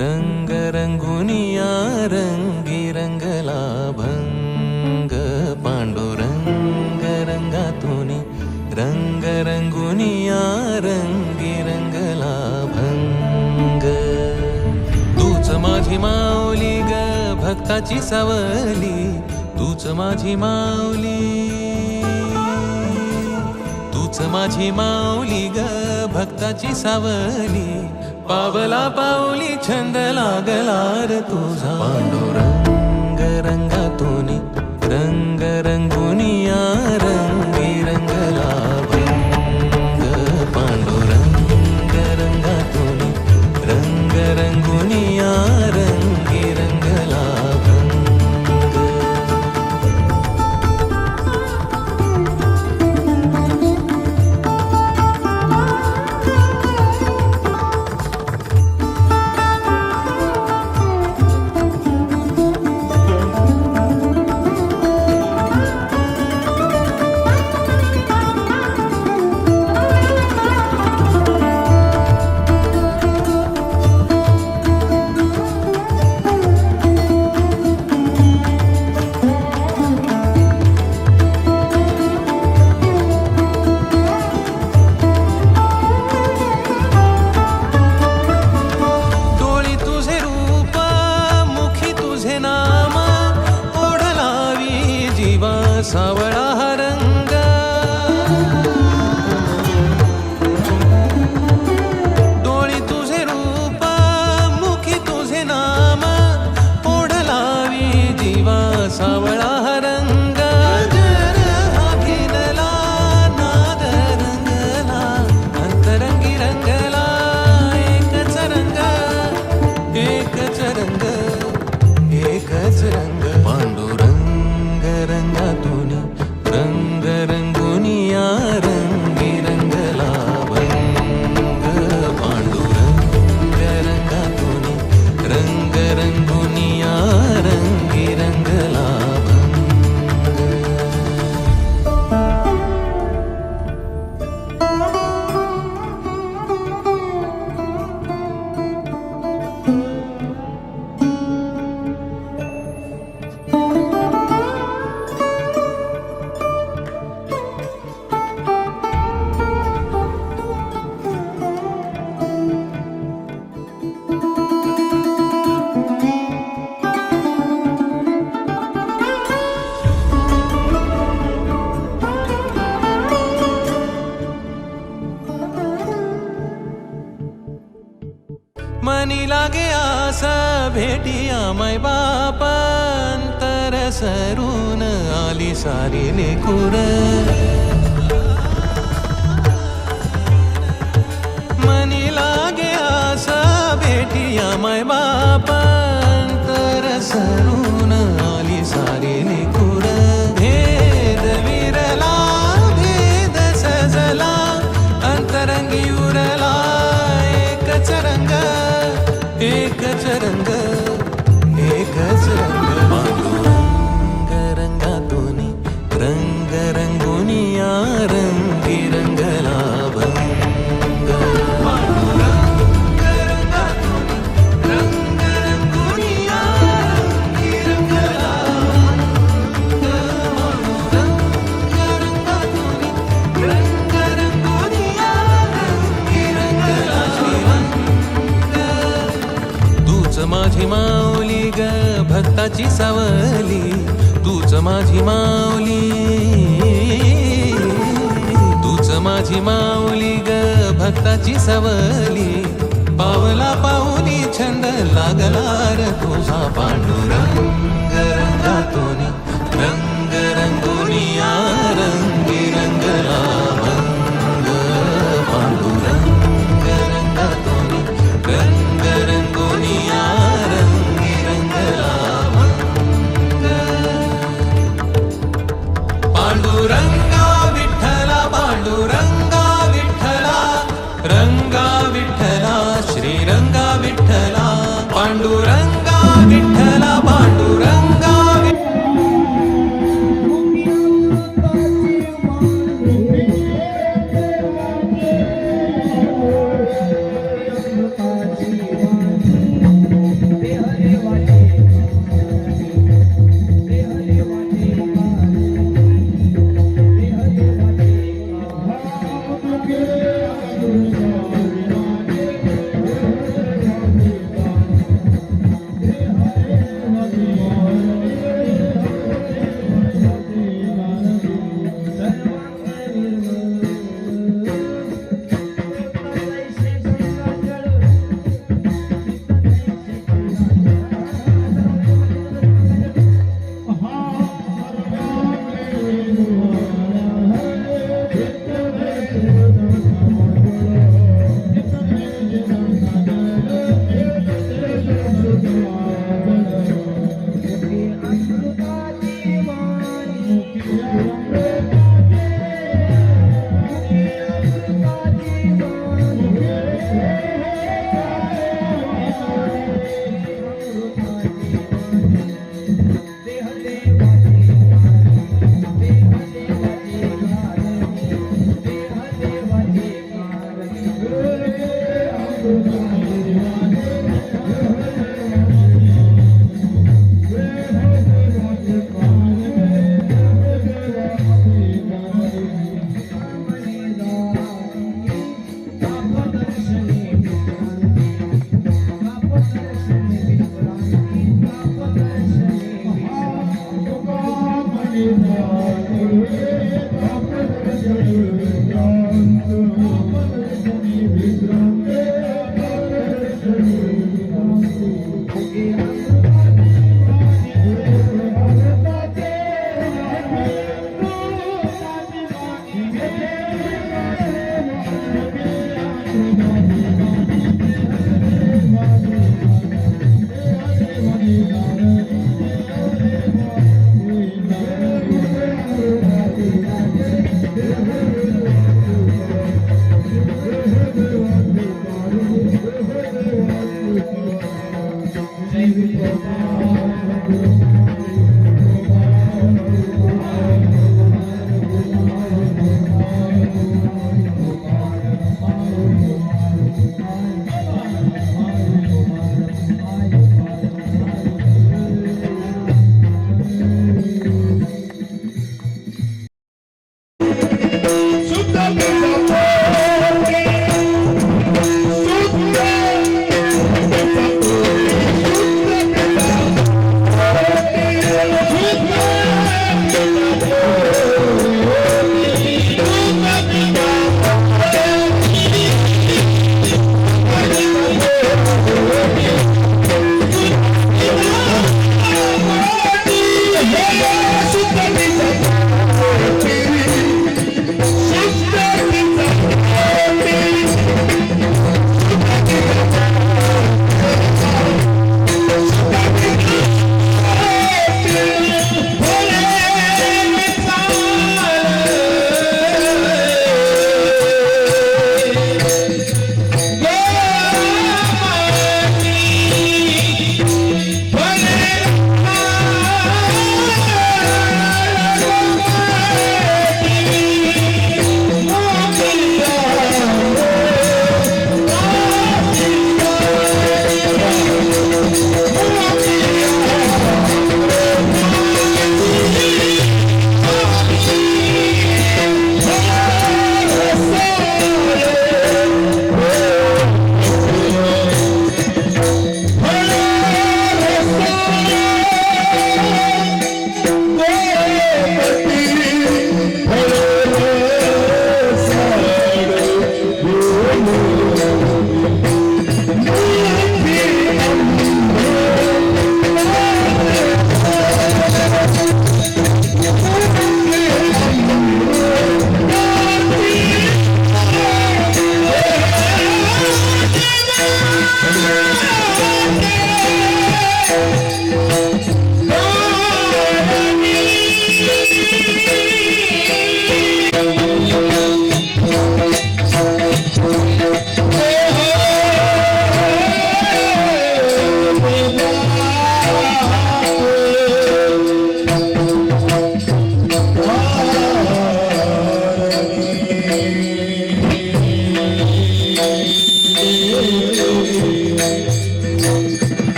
रंग रंगुनिया रंगी रंगला भंग पांडुरंग रंगातुनी रंग रंगुनिया रंगी रंगला भंग तूच माझी माऊली ग भक्ताची सावली तूच माझी माऊली तूच माझी माऊली ग भक्ताची सावली पावला पाऊली छंद लागला रे तुझा पांडुरंग रंगातुनी रंग रंगुनिया रंगी रंगला भंग पांडुरंग रंगातुनी रंग रंगुनिया रंगी रंगला सावळा हा रंग डोळी तुझे रूप मुखी तुझे नाम ओढ लावी जीवा सावळा हा रंग हा भिनला नाद रंगला अंतरंगी रंगला एकच रंग एकच रंग एकच रंग पांडुरंग रंगातुनी रंग रंगुनिया रंगी रंगला भंग पांडुरंग रंगातुनी रंग रंगुनिया रंगी रंगला मनी लागे आसा भेटिया मै बाप अंतर सरून आली सारी लेकुर मनी लागे आसा भेटिया मै बाप अंतर सरून आली सारी लेकुर भेद विरला भेद सजला अंतरंगी उरला एकच रंग एकच रंग एकच रंग पांडुरंग रंगातुनी रंग रंगुनिया रंगी रंगला भंग पांडुरंग रंगातुनी रंग रंगुनिया रंगी रंगला पांडुरंग रंगातुनी रंग रंगुनिया रंगी रंगला तूच माझी माऊली ग भक्ताची सावली तूच माझी माऊली तूच माझी माऊली ग भक्ताची सावली पावला पाऊली लागला र तुझा पांडुरंग रंगातोनी रंग रंगोनिया रंगी रंगला मंग पांडुरंग रंगातोनी रंग रंगोनिया रंगी रंगला मंग पांडुरंगा विठ्ठला पांडुरंगा विठ्ठला रंगा विठ्ठला श्रीरंगा विठ्ठला पांडुरंगा विठ्ठला पांडुरंगा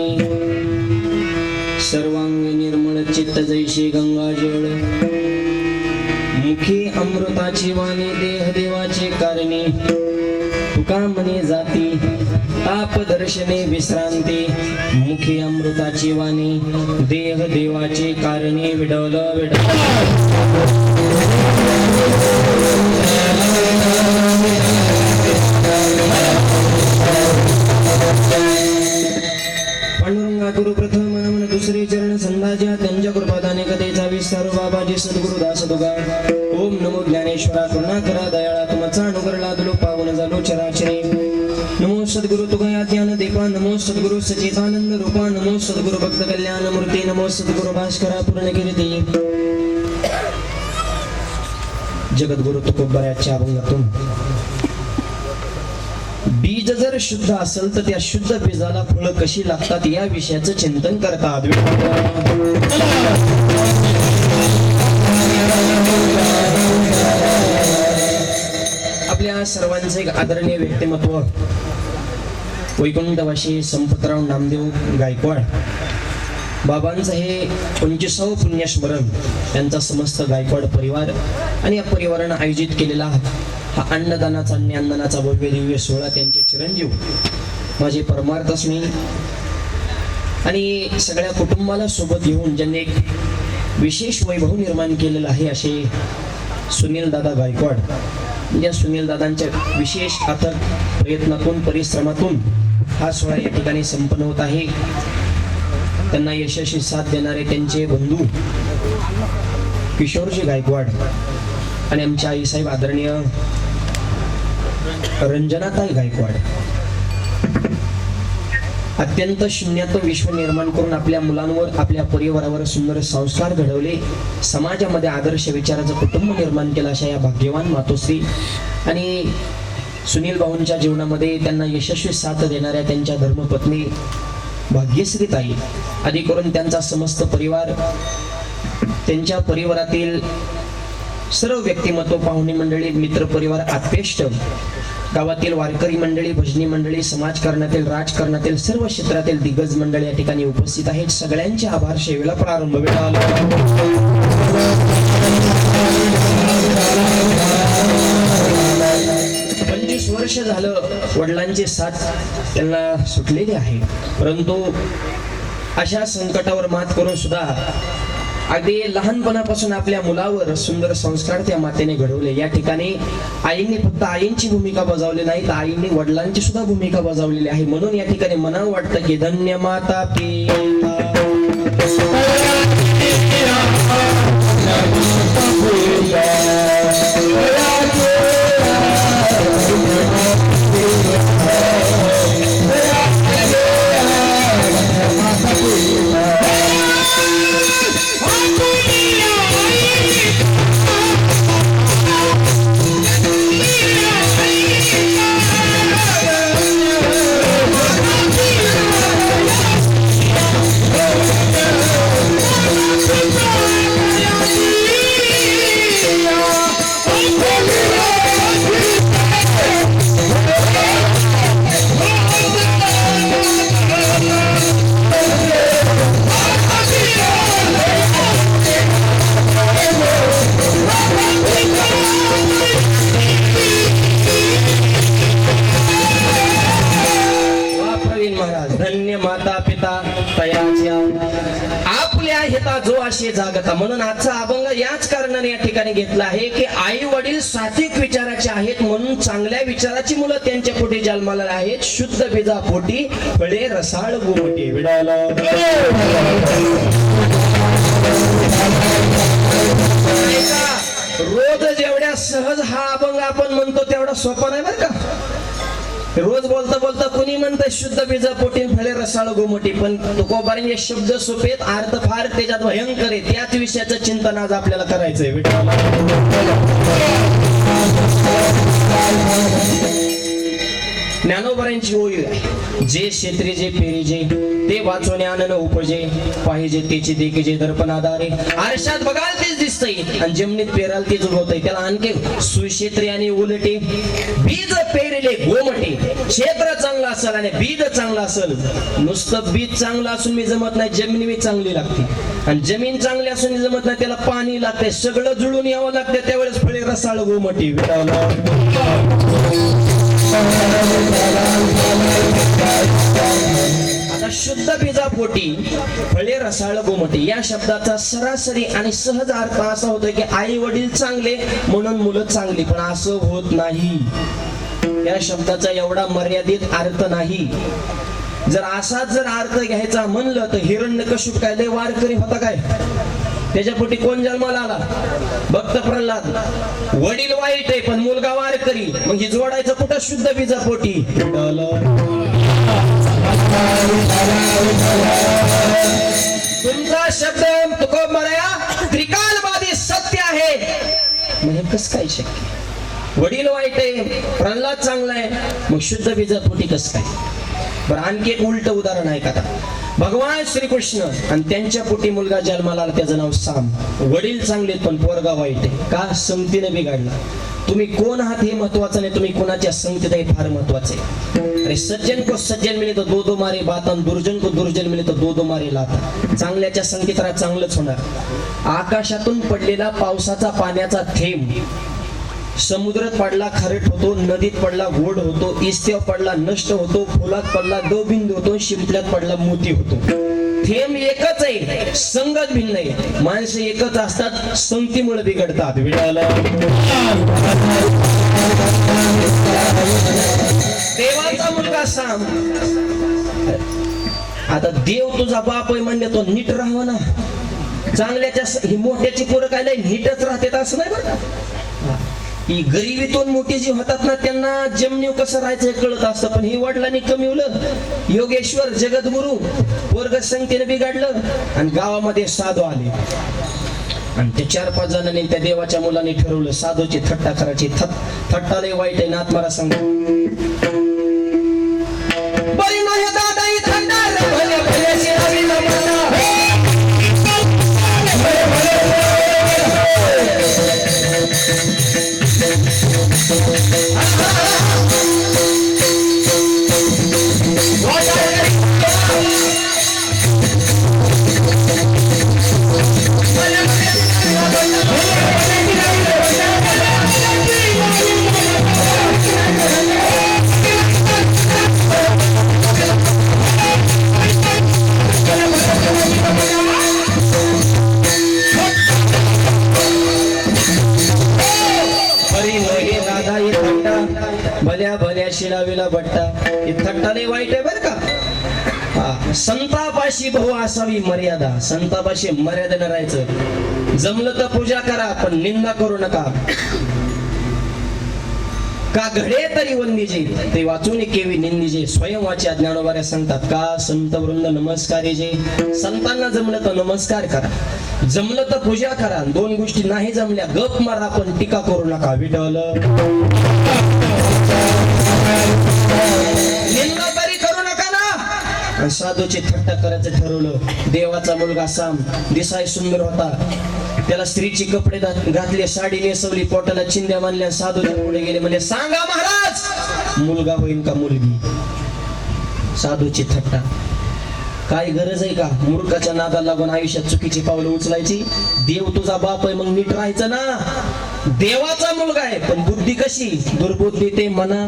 चिंतनी सर्वांग निर्मळ चित्त जैशी गंगाजळ मुखी अमृताची वाणी देह देवाचे कारणे तुका मने जाती ताप दर्शने विश्रांती मुखी अमृताची वाणी देह देवाचे कारणे विडवलं पांडुरंगा गुरु प्रथम मन दुसरे चरण संधाज्या त्यांच्या कृपादाने कथेचा विस्तार बाबाजी सद्गुरु दास दुगा ओम नमो ज्ञानेश्वरा करुणा करा दयाळा तुमचा अनुग्रह लादलो पावन झालो चराचरे नमो सद्गुरु तुगया ज्ञान देवा नमो सद्गुरु सचिदानंद रूपा नमो सद्गुरु भक्त कल्याण मूर्ती नमो सद्गुरु भास्करा पूर्ण कीर्ती जगद्गुरु तुकोबऱ्याच्या अभंगातून बीज जर शुद्ध असेल तर त्या शुद्ध बीजाला फळं कशी लागतात या विषयाचं चिंतन करतात. आपल्या सर्वांचे एक आदरणीय व्यक्तिमत्व वैकुंठवासी संपतराव नामदेव गायकवाड बाबांचं हे 25वे पुण्यस्मरण त्यांचा समस्त गायकवाड परिवार आणि या परिवारानं आयोजित केलेला हा अन्नदानाचा ज्ञानदानाचा भव्य दिव्य सोहळा त्यांचे चिरंजीव माझे परमार्थस्मी आणि सगळ्या कुटुंबाला सोबत घेऊन ज्यांनी एक विशेष वैभव निर्माण केलेलं आहे असे सुनील दादा गायकवाड या सुनील दादांच्या विशेष अथक प्रयत्नातून परिश्रमातून हा सोहळा या ठिकाणी संपन्न होत आहे. त्यांना यशस्वी साथ देणारे त्यांचे बंधू किशोरजी गायकवाड आणि आमच्या आईसाहेब आदरणीय रंजनाताई गायकवाड अत्यंत शून्यातून विश्व निर्माण करून आपल्या मुलांवर आपल्या परिवारावर सुंदर संस्कार घडवले समाजामध्ये आदर्श विचाराचं कुटुंब निर्माण केलं अशा या भाग्यवान मातोश्री आणि सुनील भाऊंच्या जीवनामध्ये त्यांना यशस्वी साथ देणाऱ्या त्यांच्या धर्मपत्नी भाग्यश्री ताई आदी करून त्यांचा समस्त परिवार त्यांच्या परिवारातील सर्व व्यक्तिमत्व पाहुणे मंडळी मित्र परिवार आत्पेष्ट गावातील वारकरी मंडळी भजनी मंडळी समाजकारणातील राजकारणातील सर्व क्षेत्रातील दिग्गज मंडळी या ठिकाणी उपस्थित आहेत. सगळ्यांचे आभार सेवेला प्रारंभ मिळाला. 25 वर्ष झालं वडिलांची साथ त्यांना सुटलेली आहे परंतु अशा संकटावर मात करून सुद्धा अगदी लहानपणापासून आपल्या मुलावर सुंदर संस्कार त्या मातेने घडवले. या ठिकाणी आईने फक्त आईंची भूमिका बजावली नाही तर आईने वडिलांची सुद्धा भूमिका बजावलेली आहे. म्हणून या ठिकाणी मनावर वाटतं की धन्य माता जागता. म्हणून आजचा अभंग याच कारणाने या ठिकाणी घेतला आहे की आई वडील सात्विक विचाराचे आहेत म्हणून चांगल्या विचाराची मुलं त्यांच्या पोटी जन्माला आहेत. शुद्ध बीजा पोटी फळे रसाळ गोमटी विडाला. रोज जेवढ्या सहज हा अभंग आपण म्हणतो तेवढा सोपा नाही बरं का. रोज बोलता बोलता कुणी म्हणतं शुद्ध बीज पोटी फळे रसाळ गोमटी पण तुकोबारांचे शब्द सोपेत अर्थ फार त्याच्यात भयंकर आहे. त्याच विषयाचं चिंतन आज आपल्याला करायचंय. ज्ञानोबारांची ओळी आहे जे क्षेत्री जे पेरी जे ते वाचून आनंद उपजे पाहिजे त्याची देखील दर्पण आधारे आरशात बघाल तेच दिसतंय आणि जमिनीत पेराल तेच उगवतंय. त्याला आणखी सुक्षेत्री आणि उलटे बीज पेरले गोमटे. क्षेत्र चांगलं असेल आणि बीज चांगलं असेल. नुसतं बीज चांगलं असून मी जमत नाही, जमीन मी चांगली लागते. आणि जमीन चांगली असून जमत नाही, त्याला पाणी लागते, सगळं जुळून यावं लागतं. त्यावेळेस फळे रसाळ गोमटी. आता शुद्ध बीजापोटी फळे रसाळ गोमटी या शब्दाचा सरासरी आणि सहज अर्थ असा होतो की आई वडील चांगले म्हणून मुलं चांगली. पण असं होत नाही. या शब्दाचा एवढा मर्यादित अर्थ नाही. जर असाच जर अर्थ घ्यायचा म्हणलं तर हिरण्यकश्यप काय लय वारकरी होता काय? त्याच्या पोटी कोण जन्माला आला? भक्त प्रल्हाद. वडील वाईट आहे पण मुलगा वारकरी. मग ही जोडायचं कुठं शुद्ध बीजापोटी? तुमचा शब्द तुकोब मराया त्रिकालवादी सत्य आहे. म्हणजे कसं काय शक्य? वडील वाईट आहे, प्रल्हाद चांगला आहे, मग शुद्ध बीजापोटी कसं काय? बरं आणखी एक उलट उदाहरण आहे का? भगवान श्रीकृष्ण आणि त्यांच्या पोटी मुलगा जन्माला आला, त्याचं नाव साम. वडील चांगले पण पोरगा वाईट आहे. का? संगतीने बिघडला. तुम्ही कोण आहात हे महत्वाचं नाही, तुम्ही कोणाच्या संगतीत आहे फार महत्वाचं आहे. अरे सज्जन को सज्जन मिले तो दो दो मारे बाता, दुर्जन को दुर्जन मिले तो दो दो मारे लाता. चांगल्याच्या संगतीत राहा, चांगलंच होणार. आकाशातून पडलेला पावसाचा पाण्याचा थेंब समुद्रात पडला खारट होतो, नदीत पडला गोड होतो, इस्त्यावर पडला नष्ट होतो, फुलात पडला दवबिंदू होतो, शिंपल्यात पडला मोती होतो. थेंब एकच आहे, संगत भिन्न आहे. माणसं एकच असतात, संगतीमुळे बिघडतात. देवाचा मुलगा साम. आता देव तुझा बाप आहे म्हणले तो नीट राहावं ना. चांगल्याच्या ही मोठ्याची पोरं काय नाही नीटच राहतात असं नाही बरं. ही गरिबीतून मोठी जी होतात ना त्यांना जमनीव कसं राहायचं हे कळत असतं. पण ही वडिलांनी कमीवलं. योगेश्वर जगद्गुरु वर्ग संख्येने बिघडलं आणि गावामध्ये साधू आले आणि ते 4-5 जणांनी त्या देवाच्या मुलांनी ठरवलं साधूची थट्टा करायची. थट्टा लय वाईट आहे. नाथ मला सांग भल्या भल्या शिलावीला बट्टा. हे थट्टा नाही वाईट आहे बर का. संतापाशी भाऊ असावी मर्यादा. संतापाशी मर्यादेने राहायचं. जमलं तर पूजा करा पण निंदा करू नका. का घडे तरी वंदीजे ते वाचून केवी निंदीजे. स्वयंवाच्या ज्ञानोबाऱ्या सांगतात का संत वृंद नमस्कारे जे. संतांना जमलं तर नमस्कार करा, जमलं तर पूजा करा. 2 गोष्टी नाही जमल्या गप मारा पण टीका करू नका. विठ्ठल निंदा तरी करू नका ना. साधूची थट्टा करायचं ठरवलं. देवाचा मुलगा साम दिसाय सुंदर होता. त्याला स्त्रीची कपडे घातले, साडी नेसवली, पोटाला चिंध्या बांधल्या. साधूच्या पुढे गेले म्हणजे सांगा महाराज मुलगा होईल का मुलगी? साधूची थट्टा. काय गरज आहे का मूर्खाच्या नादाला लागून आयुष्यात चुकीची पावलं उचलायची? देव तुझा बाप आहे मग नीट राहायचं ना. देवाचा मुलगा आहे पण बुद्धी कशी? दुर्बुद्धी ते मना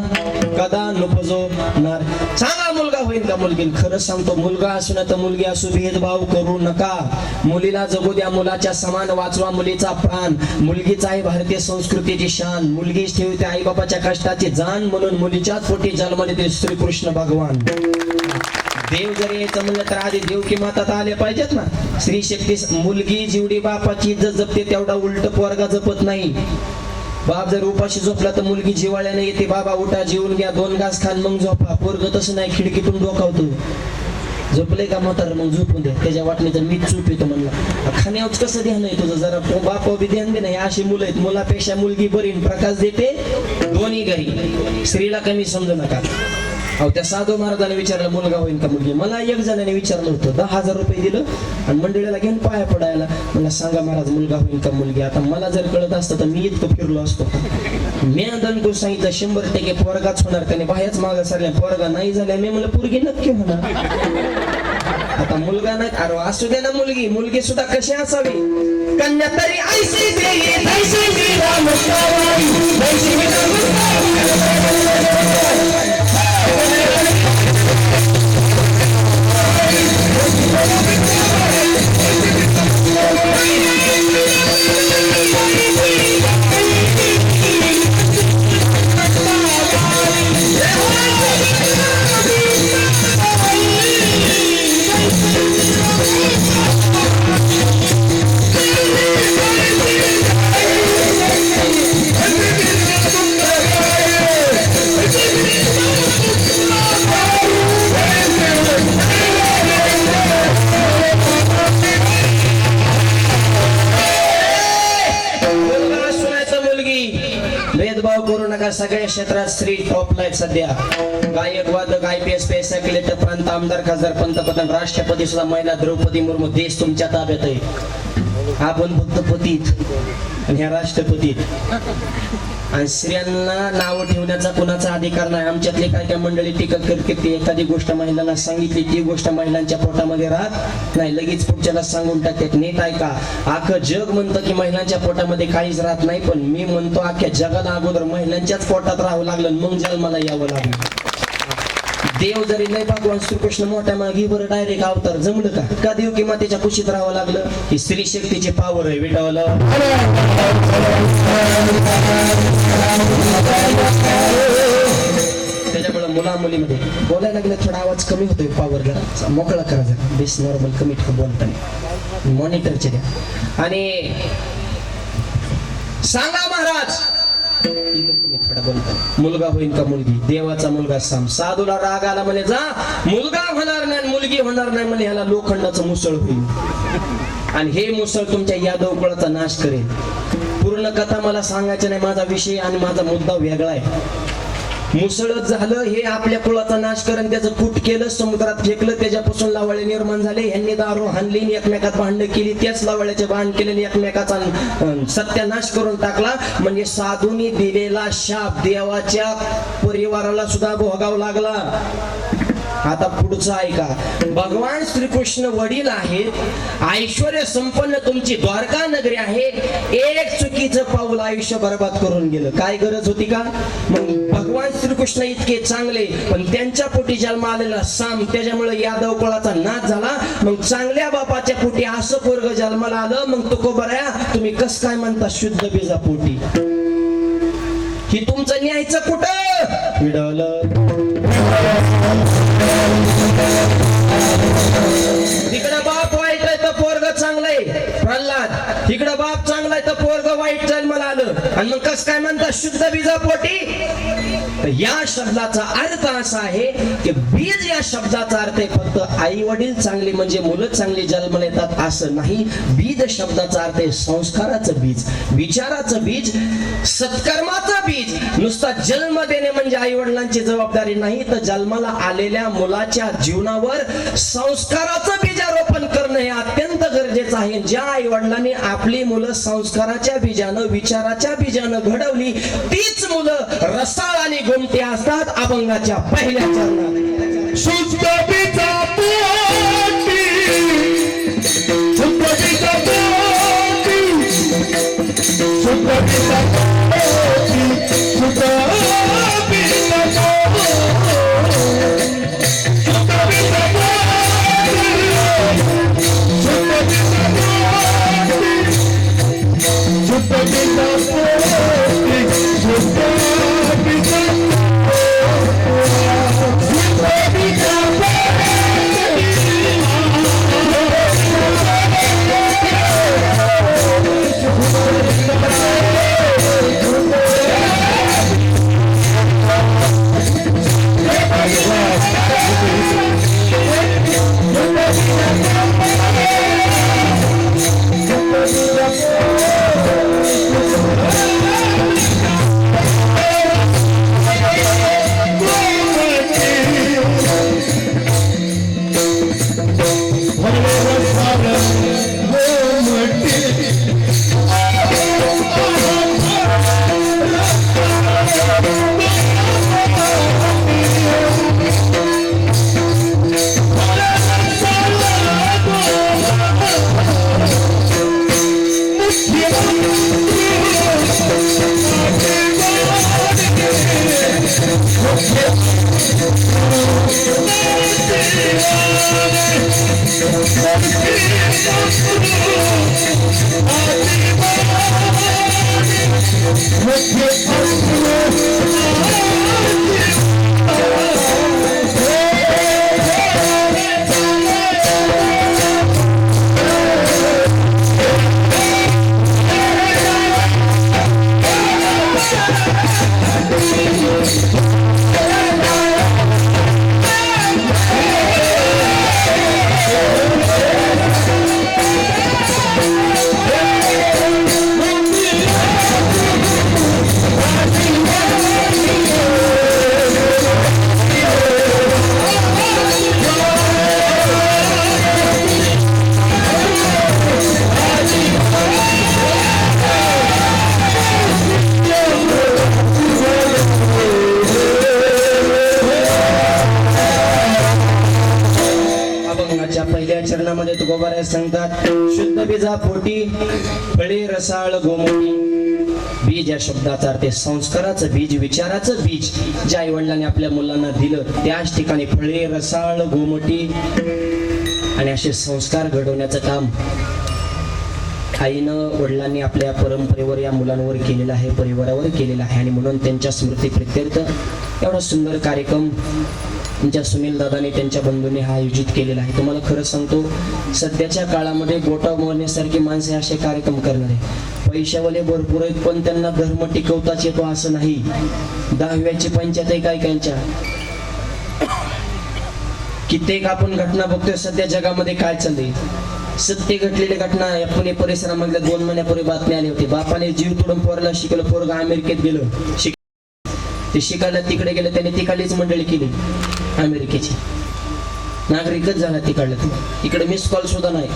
कदा नुपजवणार. सांगा मुलगा होईल का मुलगी? खरं सांगतो मुलगा असू ना तर मुलगी असू भेदभाव करू नका. मुलीला जगू द्या मुलाच्या समान. वाचवा मुलीचा प्राण. मुलगीच आहे भारतीय संस्कृतीची शान. मुलगीच ठेवते आई बापाच्या कष्टाची जाण. म्हणून मुलीच्याच पोटी जन्माला देते श्रीकृष्ण भगवान. देव जरी यायचं म्हणलं तर आधी देवकी माता आले पाहिजेत ना. स्त्री शक्ती. मुलगी जेवढी बापाची इज्जत जपते तेवढा उलट पोरगा जपत नाही. बाप जर उपाशी झोपला तर मुलगी जिवाळ्याने येते. बाबा उठा जेवून घ्या 2 घास खान मग झोपा. पोरग तसं नाही, खिडकीतून डोकावतो. झोपले का म्हातार मग झोपून द्या. त्याच्या वाटणीचं मीच चूप येतो म्हणला. खाण्यावर कसं ध्यान आहे तुझं? जरा बाप बी ध्यान दे नाही. अशी मुलं आहेत. मुलापेक्षा मुलगी बरी प्रकाश देते दोन्ही घरी. स्त्रीला कमी समजू नका. अहो त्या साधू महाराजांनी विचारलं मुलगा होईल का मुलगी. मला एक जणाने विचारलं होतं, 10,000 रुपये दिलं आणि मंडळीला घेऊन पाया पडायला. मला सांगा महाराज मुलगा होईल का मुलगी. आता मला जर कळत असतं तर मी इतकं फिरलो असतो. मी दणकून सांगितलं 100% पोरगाच होणार का नाही. बाहेरच मागं सरल्या पोरगा नाही झाल्या. मी म्हणलं पोरगी नक्की होणार. आता मुलगा नाही, अरे असू दे ना मुलगी. मुलगी सुद्धा कशी असावी. कन्या तरी ऐशी देई, तैशी मीरा मुक्ताबाई, तैशी मीरा भेदभाव करू नका. सगळ्या क्षेत्रात स्त्री टॉपला आहेत सध्या. गायक, वादक, IPS, PSI, कलेक्टर, प्रांत आमदार, खासदार, पंतप्रधान, राष्ट्रपती सुद्धा महिला द्रौपदी मुर्मू. देश तुमच्या ताब्यात आहे. आपण फक्त पतीत आणि ह्या राष्ट्रपतीत. आणि स्त्रियांना नाव ठेवण्याचा कुणाचा अधिकार नाही. आमच्यातले काय काय मंडळी टीका करते, एखादी गोष्ट महिलांना सांगितली ती गोष्ट महिलांच्या पोटामध्ये राहत नाही, लगेच पुढच्याला सांगून टाकतात. नीट ऐका, अख्खं जग म्हणतं की महिलांच्या पोटामध्ये काहीच राहत नाही, पण मी म्हणतो अख्ख्या जगाला अगोदर महिलांच्याच पोटात राहावं लागलं, मग जन्माला यावं लागलं. देव जरी नाही भगवान श्रीकृष्ण मोठ्या मागे बरं डायरेक्ट अवतार जमलं का? का देव की मातेच्या कुशीत राहावं लागलं? ही स्त्री शक्तीची पावर आहे विटावलं. त्याच्यामुळे मुला मुलीमध्ये बोलायला लागलं थोडा आवाज कमी होतोय. पावर जरा मोकळा करा, जरा बेस नॉर्मल कमी बोलताना मॉनिटरचे द्या. आणि सांगा महाराज मुलगा होईल का मुलगी. देवाचा मुलगा साम. साधूला राग आला म्हणे जा मुलगा होणार नाही मुलगी होणार नाही म्हणे, ह्याला लोखंडाचं मुसळ होईल आणि हे मुसळ तुमच्या यादव कुळाचा नाश करेल. पूर्ण कथा मला सांगायचं नाही, माझा विषय आणि माझा मुद्दा वेगळा आहे. मुसळच झालं हे आपल्या कुळाचा नाश करून त्याचं कूट केलं, समुद्रात फेकलं, त्याच्यापासून लावाळे निर्माण झाले. ह्यांनी दारू हाणली, एकमेकात भांडण केली, त्याच लावाळ्याचे भांड केले, एकमेकाचा सत्यानाश करून टाकला. म्हणजे साधूंनी दिलेला शाप देवाच्या परिवाराला सुद्धा भोगावा लागला. आता पुढचं ऐका. भगवान श्रीकृष्ण वडील आहेत, ऐश्वर्य संपन्न तुमची द्वारका नगरी आहे. एक चुकीचं पाऊल आयुष्य बर्बाद करून गेलं. काय गरज होती का? मग भगवान श्रीकृष्ण इतके चांगले, पण त्यांच्या पोटी जन्म आलेला साम, त्याच्यामुळे यादव कुळाचा नाश झाला. मग चांगल्या बापाच्या पोटी असं पोरग जन्माला आलं. मग तो बऱ्या तुम्ही कस काय म्हणता शुद्ध बीजा पोटी. ही तुमचं न्यायचं कुठं विडवलं. तिकडं बाप वाईट आहे तर पोरग चांगलंय प्रल्हाद, तिकडं बाप चांगलाय तर पोरग वाईट जन्माला आलं. आणि मग कस काय म्हणतात शुद्ध बीजा पोटी. या शब्दाचा अर्थ असा आहे की बीज या शब्दाचा अर्थ आहे फक्त आई वडील चांगले म्हणजे मुलं चांगली जन्माला येतात असं नाही. बीज शब्दाचा अर्थ आहे संस्काराचं बीज, विचाराचं बीज, सत्कर्माचं बीज. नुसता जन्म देणे म्हणजे आई वडिलांची जबाबदारी नाही, तर जन्माला आलेल्या मुलाच्या जीवनावर संस्काराचं बीजारोपण करणं हे अत्यंत गरजेचं आहे. ज्या आई वडिलांनी आपली मुलं संस्काराच्या बीजानं, विचाराच्या बीजानं घडवली, तीच मुलं रसाळ आणि गोमटी असतात अभंगाच्या पहिल्या चरणात. शुद्ध बीजा पोटी, शुद्ध बीजा पोटी, शुद्ध बीजा पोटी, शुद्ध बीजा पोटी, शुद्ध बीजा पोटी, शुद्ध बीजा पोटी, शुद्ध बीजा पोटी, शुद्ध बीजा पोटी. अभंगाच्या पहिल्या चरणामध्ये तुकोबाराय सांगतात, शुद्ध बीजा पोटी फळे रसाळ गोमटी. बीज या शब्दाचा अर्थ आहे संस्काराचं बीज, विचाराचं बीज. ज्या आई वडिलांनी आपल्या मुलांना दिलं त्याच ठिकाणी फळे रसाळ गोमटी आणि असे संस्कार घडवण्याचं काम आईनं वडिलांनी आपल्या परंपरेवर या मुलांवर केलेला आहे, परिवारावर केलेला आहे. आणि म्हणून त्यांच्या स्मृती प्रित्यर्थ एवढा सुंदर कार्यक्रम तुमच्या सुनील दादाने त्यांच्या बंधूंनी हा आयोजित केलेला आहे. तुम्हाला खरं सांगतो, सध्याच्या काळामध्ये गोटा मोडण्यासारखी माणसे असे कार्यक्रम करणारे पैशावाले भरपूर आहेत, पण त्यांना धर्म टिकवताच येतो असं नाही. 10व्याची पंचायत आहे काय कायच्या. कित्येक आपण घटना बघतोय सध्या जगामध्ये काय चाललंय. सत्य घडलेली घटना या पुणे परिसरामधल्या 2 महिन्यापूर्वी बातमी आली होती. बापाने जीव तोडून पोराला शिकवलं, पोरगा अमेरिकेत गेलं, ते शिकायला तिकडे गेलं. त्याने तिकडलीच मंडळी केली अमेरिकेची, नागरिकच झाला तिकडलं. इकडे मिस कॉल सुद्धा नाही.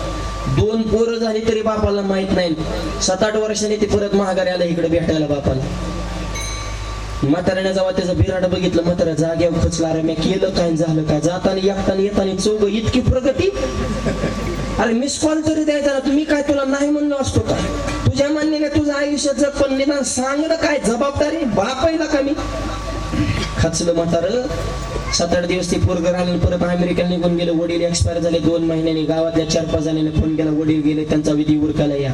2 पोरं झाली तरी बापाला माहित नाही. 7-8 वर्षांनी ते परत महागारी आलं इकडे भेटायला बापाला. म्हाताऱ्याने जेव्हा त्याचं बिराड बघितलं, म्हातारा जाग्यावर खचला, अरे मी केलं काय झालं काय, जाताना एकताना येताना चौघ इतकी प्रगती. अरे मिस कॉल तरी द्यायचा ना, तुम्ही काय तुला नाही म्हणलो असतो का. तुझ्या मान्याने तुझं आयुष्य जग, पण निदान सांगणं काय जबाबदारी बापायला कमी. खचलं म्हातारं. 7-8 दिवस ते पोरग राहिलं, परत अमेरिकेला निघून गेलं. वडील एक्सपायर झाले 2 महिन्यांनी. गावातल्या 4-5 जणांनी फोन केला, वडील गेले, त्यांचा विधी उरकायला या.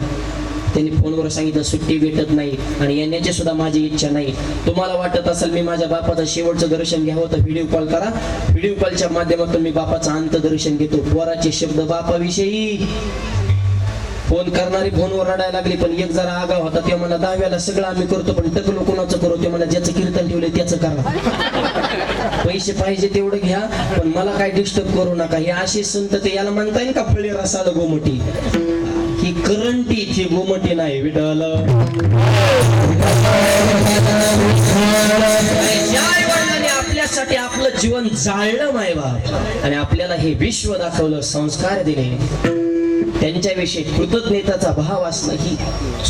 त्यांनी फोनवर सांगितलं सुट्टी भेटत नाही आणि येण्याची सुद्धा माझी इच्छा नाही. तुम्हाला वाटत असेल मी माझ्या बापाचं शेवटचं दर्शन घ्यावं तर व्हिडिओ कॉल करा. व्हिडिओ कॉलच्या माध्यमातून मी बापाचं अंत दर्शन घेतो. पोराचे शब्द बापाविषयी. फोन करणारी फोनवर रडायला लागली, पण एक जरा आगाव होता. ते मला 10व्याला सगळं आम्ही करतो, पण टकलो कोणाचं करू. ते मला ज्याचं कीर्तन ठेवले त्याचं करा. पैसे पाहिजे तेवढं घ्या, पण मला काय डिस्टर्ब करू नका. हे अशी संत ते याला म्हणता येईल का फळे रसाळ गोमटी. ही करंटी, ही गोमटी नाही. विठ्ठल आपल्यासाठी आपलं जीवन जाळलं मायबाप आणि आपल्याला हे विश्व दाखवलं, संस्कार दिले, त्यांच्याविषयी कृतज्ञतेचा भाव असणं ही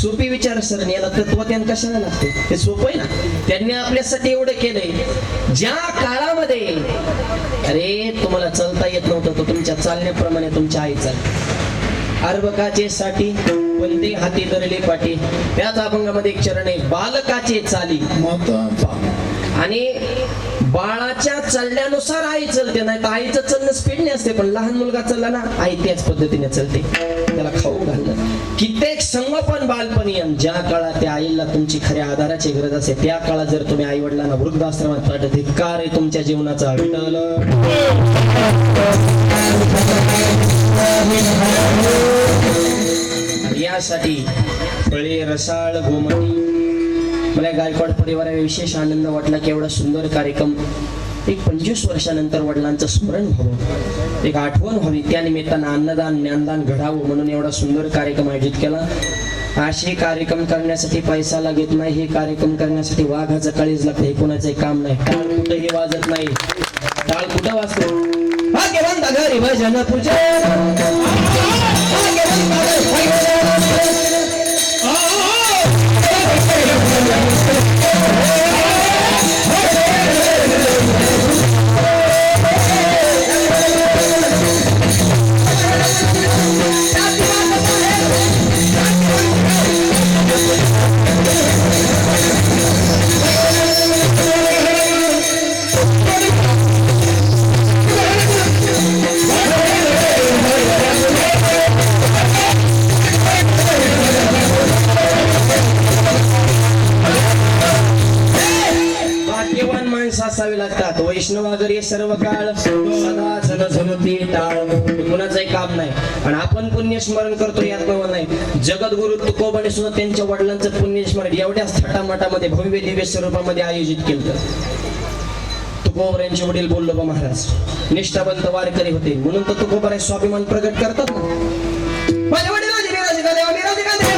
सोपी विचारसरणी. याला तत्वज्ञान कशाला लागते, ते सोपं आहे ना. त्यांनी आपल्यासाठी एवढं केलंय. ज्या काळामध्ये अरे तुम्हाला चालता येत नव्हतं, तो तुमच्या चालण्याप्रमाणे तुमच्या आई चालते. अर्भकाचे साठी कोणते हाती धरले पाठी. त्याच अभंगामध्ये एक चरण आहे, बालकाचे चाली आणि बाळाच्या चालण्यानुसार आई चलते. नाही तर आईचं चलणं स्पीडने असते, पण लहान मुलगा चालला ना आई त्याच पद्धतीने चलते. त्याला खाऊ घालणं कित्येक संगोपन बालपणी. ज्या काळात त्या आईला तुमची खऱ्या आधाराची गरज असते, त्या काळात जर तुम्ही आई वडिलांना वृद्धाश्रमात पाठवत, धिक्कार आहे तुमच्या जीवनाचा. विठ्ठल यासाठी फळे रसाळ गोमटी. मला गायकवाड परिवाराला विशेष आनंद वाटला की एवढा सुंदर कार्यक्रम एक 25 वर्षानंतर वडिलांचं स्मरण व्हावं, एक आठवण व्हावी, त्या निमित्तानं अन्नदान ज्ञानदान घडावं म्हणून एवढा सुंदर कार्यक्रम आयोजित केला. असे कार्यक्रम करण्यासाठी पैसा लागत नाही. हे कार्यक्रम करण्यासाठी वाघाचं काळीज लागतं. हे कोणाचं काम नाही. टाळ कुठंही वाजत नाही. टाळ कुठं वाजतो. भाग्यवंत घरी भजन पूजन. वैष्णवा घरी सर्व काळ सदा जन झुलती टाळ. हे कुणाचंही काम नाही आणि आपण पुण्य स्मरण करतो यात नवल नाही. जगद्गुरु तुकोबाने सुद्धा त्यांच्या वडिलांचं पुण्य स्मरण एवढ्याच थाटामाटामध्ये भव्य दिव्य स्वरूपामध्ये आयोजित केलं. तुकोबरायांचे वडील बोललो बा महाराज निष्ठावंत वारकरी होते म्हणून तर तुकोबराय स्वाभिमान प्रगट करतात ना. माझ्या वडिलांची निराश का देवा, निराश का देवा.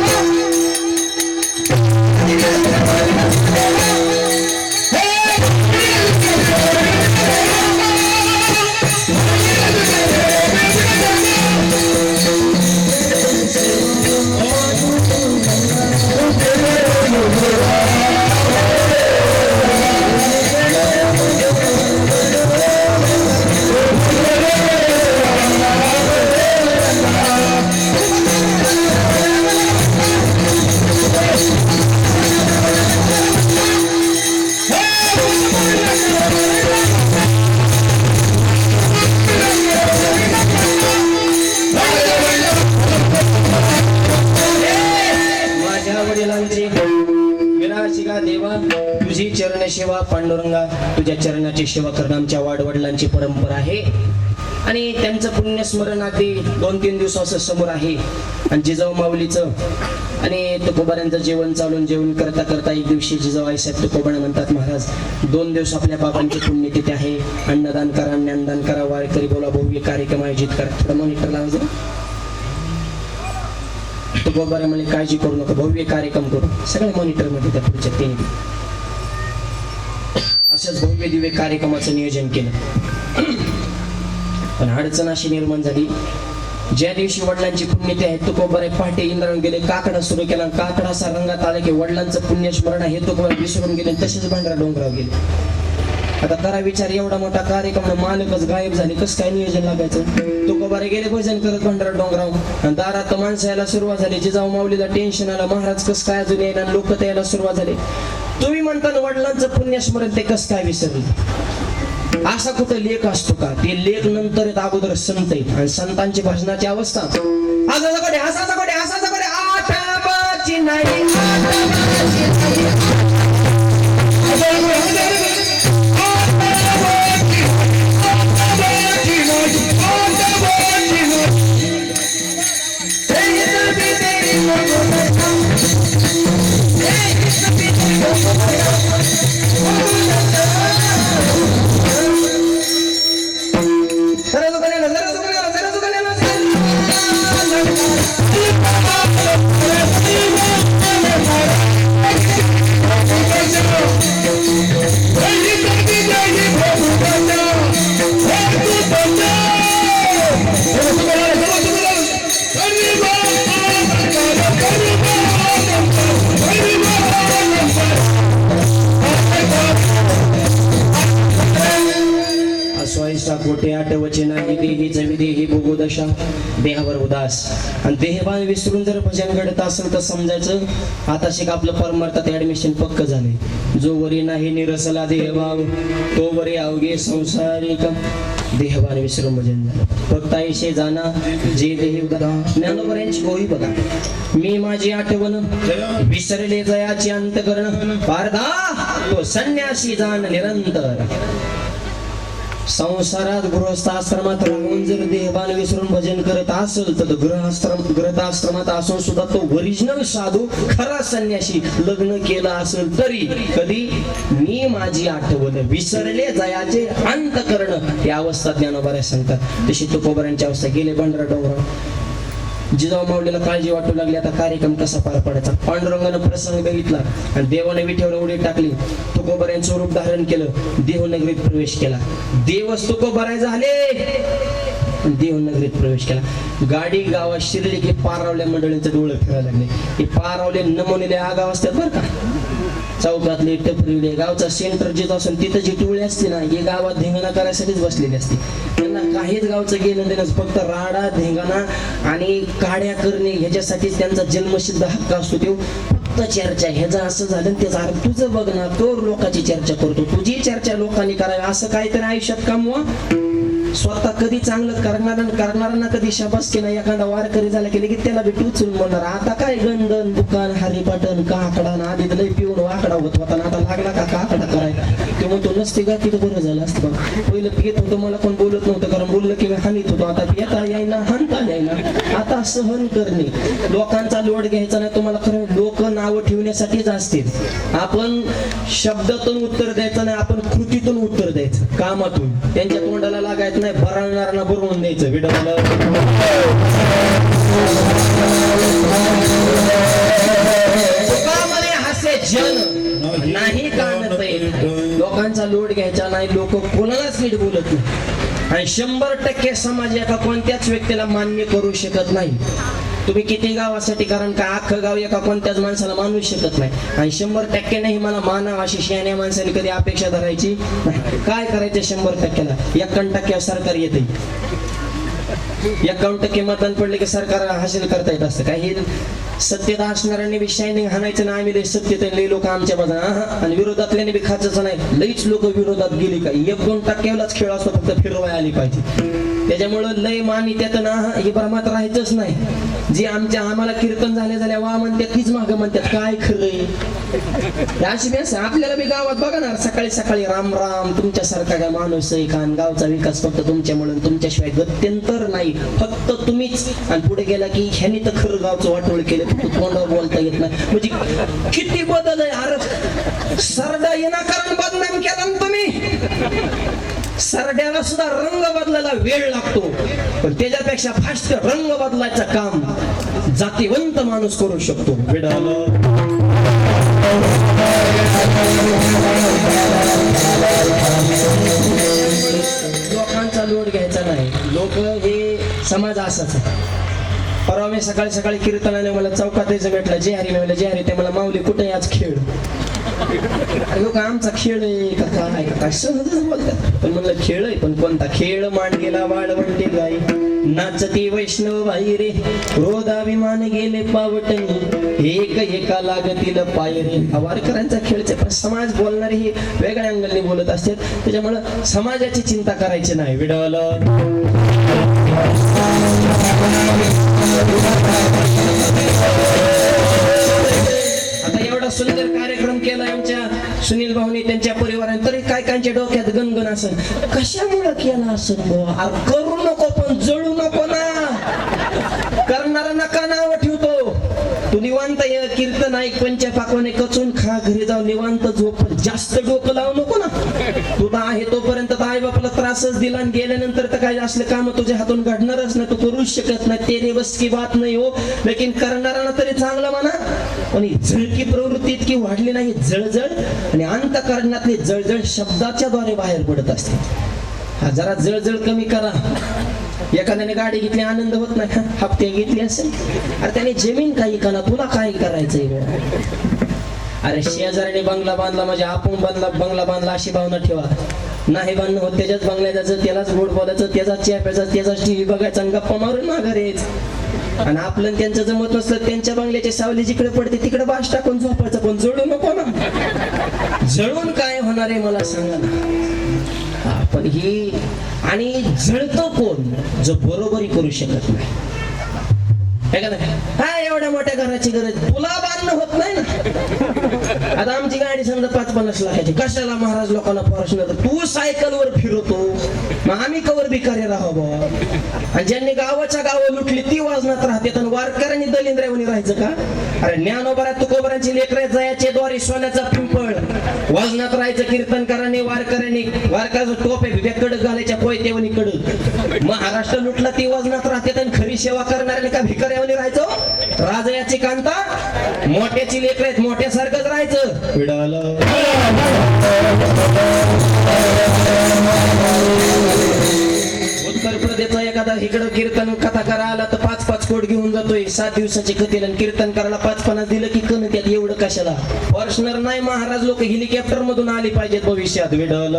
तुझी चरण सेवा पांडुरंगा, तुझ्या चरणाची सेवा करणं आमच्या वाडवडिलांची परंपरा आहे आणि त्यांचं पुण्यस्मरण अगदी 2-3 दिवसाचं समोर आहे. आणि जिजाऊ माऊलीचं आणि तुकोबाऱ्यांचं जेवण चालून जेवण करता करता एक दिवशी जिजाऊ आईसाहेब तुकोबाने म्हणतात महाराज 2 दिवस आपल्या बाबांची पुण्यतिथी आहे, अन्नदान करा, ज्ञानदान करा, वारकरी बोला, भव्य कार्यक्रम आयोजित करा. थोडं मॉनिटर लावायचं. तुकोबारे म्हणजे काळजी करू नका, भव्य कार्यक्रम करू. सगळ्या मॉनिटर मध्ये त्या पुढच्या 3 असंच भव्य दिव्य कार्यक्रमाचं नियोजन केलं. पण अडचण अशी निर्माण झाली ज्या दिवशी वडिलांची पुण्यतिथी आहे तुकोबारे पहाटे इंद्रायण गेले, काकडा सुरू केला. काकडा असा रंगात आला की वडिलांचं पुण्यस्मरण हे तुकोबारे विसरून गेले, तसेच भांडारा डोंगराव गेले. आता करा विचार, एवढा मोठा कार्यक्रम मालकच गायब झाले, कसं काय नियोजन लागायचं. तुकोबारे गेले भजन करत भांडारा डोंगराव आणि दारात माणसं यायला सुरुवात झाली. जिजाऊ माऊलीला टेन्शन आलं, महाराज कसं काय अजून यायला, लोक यायला सुरुवात झाली. तुम्ही म्हणता वडिलांचं पुण्यस्मरण ते कसं काय विसरलं. असा कुठं लेख असतो का. ते लेख नंतर येत, अगोदर संत आहेत आणि संतांची भजनाची अवस्था आठवाची नाही. कोटे आठवचे नाही देही जविदेही भोगोदशा देहावर उदास. आणि देहभान विसरून जर भजन घडत असेल तर समजायचं आता शिक आपलं परमार्थात ऍडमिशन पक्क झाले. जो वरी नाही निरसला देहभाव तो वरी अवघे संसारिक. देहभान विसरून भजन झालं. फक्त ऐशे जाना जे देही उदा. ज्ञानोबरांची गोळी बघा, मी माझी आठवण विसरले जयाची अंतकरण पारधा तो संन्यासी जाण निरंतर. संसारात गृहस्थाश्रमात राहून जर देहभान विसरून भजन करत असेल तर गृहस्थाश्रमात असून सुद्धा तो ओरिजिनल साधू खरा संन्यासी लग्न केला असेल तरी कधी मी माझी आठवण विसरले जयाचे अंतकरण ही अवस्था ज्ञानोबा सांगतात. तशी तुकोबारांची अवस्था गेले भांडारा डोंगराव. जिजाऊ माऊलीला काळजी वाटू लागली, आता कार्यक्रम कसा पार पडायचा. पांडुरंगानं प्रसंग बघितला आणि देवाने विठेवर उडी टाकली. तुकोबारांचं रूप धारण केलं, देवनगरीत प्रवेश केला. देवच तुकोबाराय झाले, देवनगरीत प्रवेश केला. गाडी गावात शिरली की पारावल्या मंडळींचं डोळं फिरायला लागले. हे पारावले नमुनेले आगाव असतात बरं का. चौकातले टपरीले गावचा सेंटर जिथं असेल तिथं जी टोळी असते ना हे गावात धिंगाणा करायसाठीच बसलेली असते. त्यांना काहीच गावचं घेणं देणं, फक्त राडा धिंगाणा आणि काड्या करणे ह्याच्यासाठीच त्यांचा जन्मसिद्ध हक्क असतो. तो फक्त चर्चा, ह्याचं असं झालं त्याचा अर्थ तुझं बघ ना, तो लोकांची चर्चा करतो. तुझी चर्चा लोकांनी करावी असं काहीतरी आयुष्यात कमवा. स्वतः कधी चांगलं करणाऱ्यांना कधी शाबासकी नाही. एखादा वारकरी झाला की लगेच त्याला भेट उचलून म्हणणार आता काय गंधन दुकान हरिपाटन काकडा ना आधी लय पिऊन वाकडा होत होता ना आता लागला का काकडा करायला. ते म्हणतो नसते का तिथं बरं झालं असतं बघ. पहिलं पियत होतं मला कोण बोलत नव्हतं कारण बोललं की हानीत होतो. आता पियता यायना हानता यायना. आता सहन करणे लोकांचा लोड घ्यायचा नाही. तुम्हाला खरं लोक नावं ठेवण्यासाठीच असतील. आपण शब्दातून उत्तर द्यायचं नाही आपण कृतीतून उत्तर द्यायचं कामातून. त्यांच्या तोंडाला लागायचं नाही बरळणाऱ्यांना बरवून द्यायचं विडवलं. हसे जन नाही काढत लोकांचा लोड घ्यायचा नाही. लोक कोणालाच नीट बोलत नाही आणि 100% समाज एका कोणत्याच व्यक्तीला मान्य करू शकत नाही. तुम्ही किती गावासाठी कारण का अख्खं गाव एका कोणत्याच माणसाला मानू शकत नाही आणि 100% नाही मला मानाव अशी शहाण्या माणसाने कधी अपेक्षा धरायची नाही. काय करायचं 100%ला 51% सरकार येते. 51% मतदान पडले की सरकार हासिल करता येत असतं. काही सत्तेत असणाऱ्यांनी बी शायनिंग हाणायचं ना आम्ही लई सत्तेत लई लोक आमच्या बाजूला आणि विरोधातल्याने बी खायचं नाही. लईच लोक विरोधात गेली का 1-2% खेळ असतो फक्त फिरवाय आली पाहिजे. त्याच्यामुळं लय मानी त्यात ना हे भ्रमात राहायचंच नाही. जी आम्हाला कीर्तन झाल्या वा म्हणतात तीच माग म्हणतात काय खरंय अशी बी असं आपल्याला बी गावात बघा ना सकाळी सकाळी राम राम तुमच्यासारखा काय माणूस आहे का गावचा विकास फक्त तुमच्यामुळे तुमच्याशिवाय गत्यंतर नाही फक्त तुम्हीच. आणि पुढे गेला की ह्यानी तर खरं गावचं वाटोळ केलं फक्त तोंडावर बोलता येत नाही. म्हणजे किती बदल आहे. अरे सरडा येणाकारण बदनाम केला ना तुम्ही. सरड्याला सुद्धा रंग बदलायला वेळ लागतो पण त्याच्यापेक्षा फास्ट रंग बदलायचं काम जातीवंत माणूस करू शकतो. लोकांचा लोड घ्यायचा नाही. लोक हे समाज असाच. परवा मी सकाळी सकाळी कीर्तनाने मला चौकात यायचं भेटलं जे हरी म्हणलं जे हरी ते मला माऊली कुठे आज खेळ लोक आमचा खेळ आहे का काय काय सहजच बोलतात. पण म्हणलं खेळ आहे पण कोणता खेळ मांडगेला वाळवंटे गाई नाचती वैष्णव बाई रे रोधाभिमान गेले पावटणी एक एका लागतील पाय रे. वारकऱ्यांचा खेळचे पण समाज बोलणारे हे वेगळ्या अँगलने बोलत असतात. त्याच्यामुळं समाजाची चिंता करायची नाही. विडवलं आता एवढा सुंदर कार्यक्रम केला आमच्या सुनील भाऊनी त्यांच्या परिवाराने तरी काय कांच्या डोक्यात गणगण असेल कशामुळे केला असेल. करू नको पण जळू नको ना. करणारा नका नाव ठेवतो. तू निवांत कीर्तन ऐक पंच्या पाकवाने कचून खा घरी जाऊ निवांत झोप जास्त डोकं लावू नको ना. तुला आहे तोपर्यंत आई बापाला त्रासच दिला आणि गेल्यानंतर तर काय असले काम तुझ्या हातून घडणारच नाही. तू करूच शकत नाही. तेरे बस की बात नाही हो. लेकिन करणाऱ्यांना तरी चांगलं म्हणा पण झळकी प्रवृत्ती इतकी वाढली नाही. जळजळ आणि अंतःकरणातली जळजळ शब्दाच्या द्वारे बाहेर पडत असते. हा जरा जळजळ कमी करा. एखाद्याने गाडी घेतली आनंद होत नाही हप्ते घेतली असेल अरे त्याने जमीन काही करा तुला काय करायचंय. अरे शेजाऱ्याने बंगला बांधला म्हणजे आपण बंगला बांधला अशी भावना ठेवा. नाही बांधणं होत त्याच्याच बंगल्यात जायचं त्यालाच गोड बोलायचं त्याचाच चहा प्यायचा त्याचाच टीव्ही बघायचा आणि गप्पा मारून माघारी यायचं. आणि आपलं त्यांचं जमत नसतं त्यांच्या बंगल्याची सावली जिकडे पडते तिकडे बाश टाकून झोपायचं पण जळू नको ना. जळून काय होणार आहे मला सांगा ना. पण ही आणि जळतो कोण जो बरोबरी करू शकत नाही. हा एवढ्या मोठ्या घराची गरज तुला बांधणं होत नाही ना. आता आमची गाडी समजा 5-50 लाखाची कशाला महाराज लोकांना प्रश्न तू सायकलवर फिरवतो मग आम्ही कवर भिकारी राहावं. आणि ज्यांनी गावाच्या गावं लुटली ती वाजनात राहते आणि वारकऱ्यांनी दलिंद्रावणी राहायचं का. अरे ज्ञानोबरा तुकोबरांची लेकरे जायचे द्वारी सोन्याचा पिंपळ वाजनात राहायचं कीर्तनकारांनी वारकऱ्यांनी वारकऱ्याचं टोपे कडक घालायच्या पोयतेवणी कडक. महाराष्ट्र लुटला ती वाजनात राहते आणि खरी सेवा करणाऱ्याने का भिकाऱ्यावणी राहायचो. राजाची कांता मोठ्याची लेकर आहेत मोठ्यासारखंच राहायचं. उत्तर प्रदेशचा एखादा इकडं कीर्तन कथा करा आला तर 5-5 कोट घेऊन जातोय 7 दिवसाची कथेला. कीर्तन करायला 5-50 दिलं की कण त्यात एवढं कशाला. पर्सनल नाही महाराज लोक हेलिकॉप्टर मधून आली पाहिजेत भविष्यात. विडवलं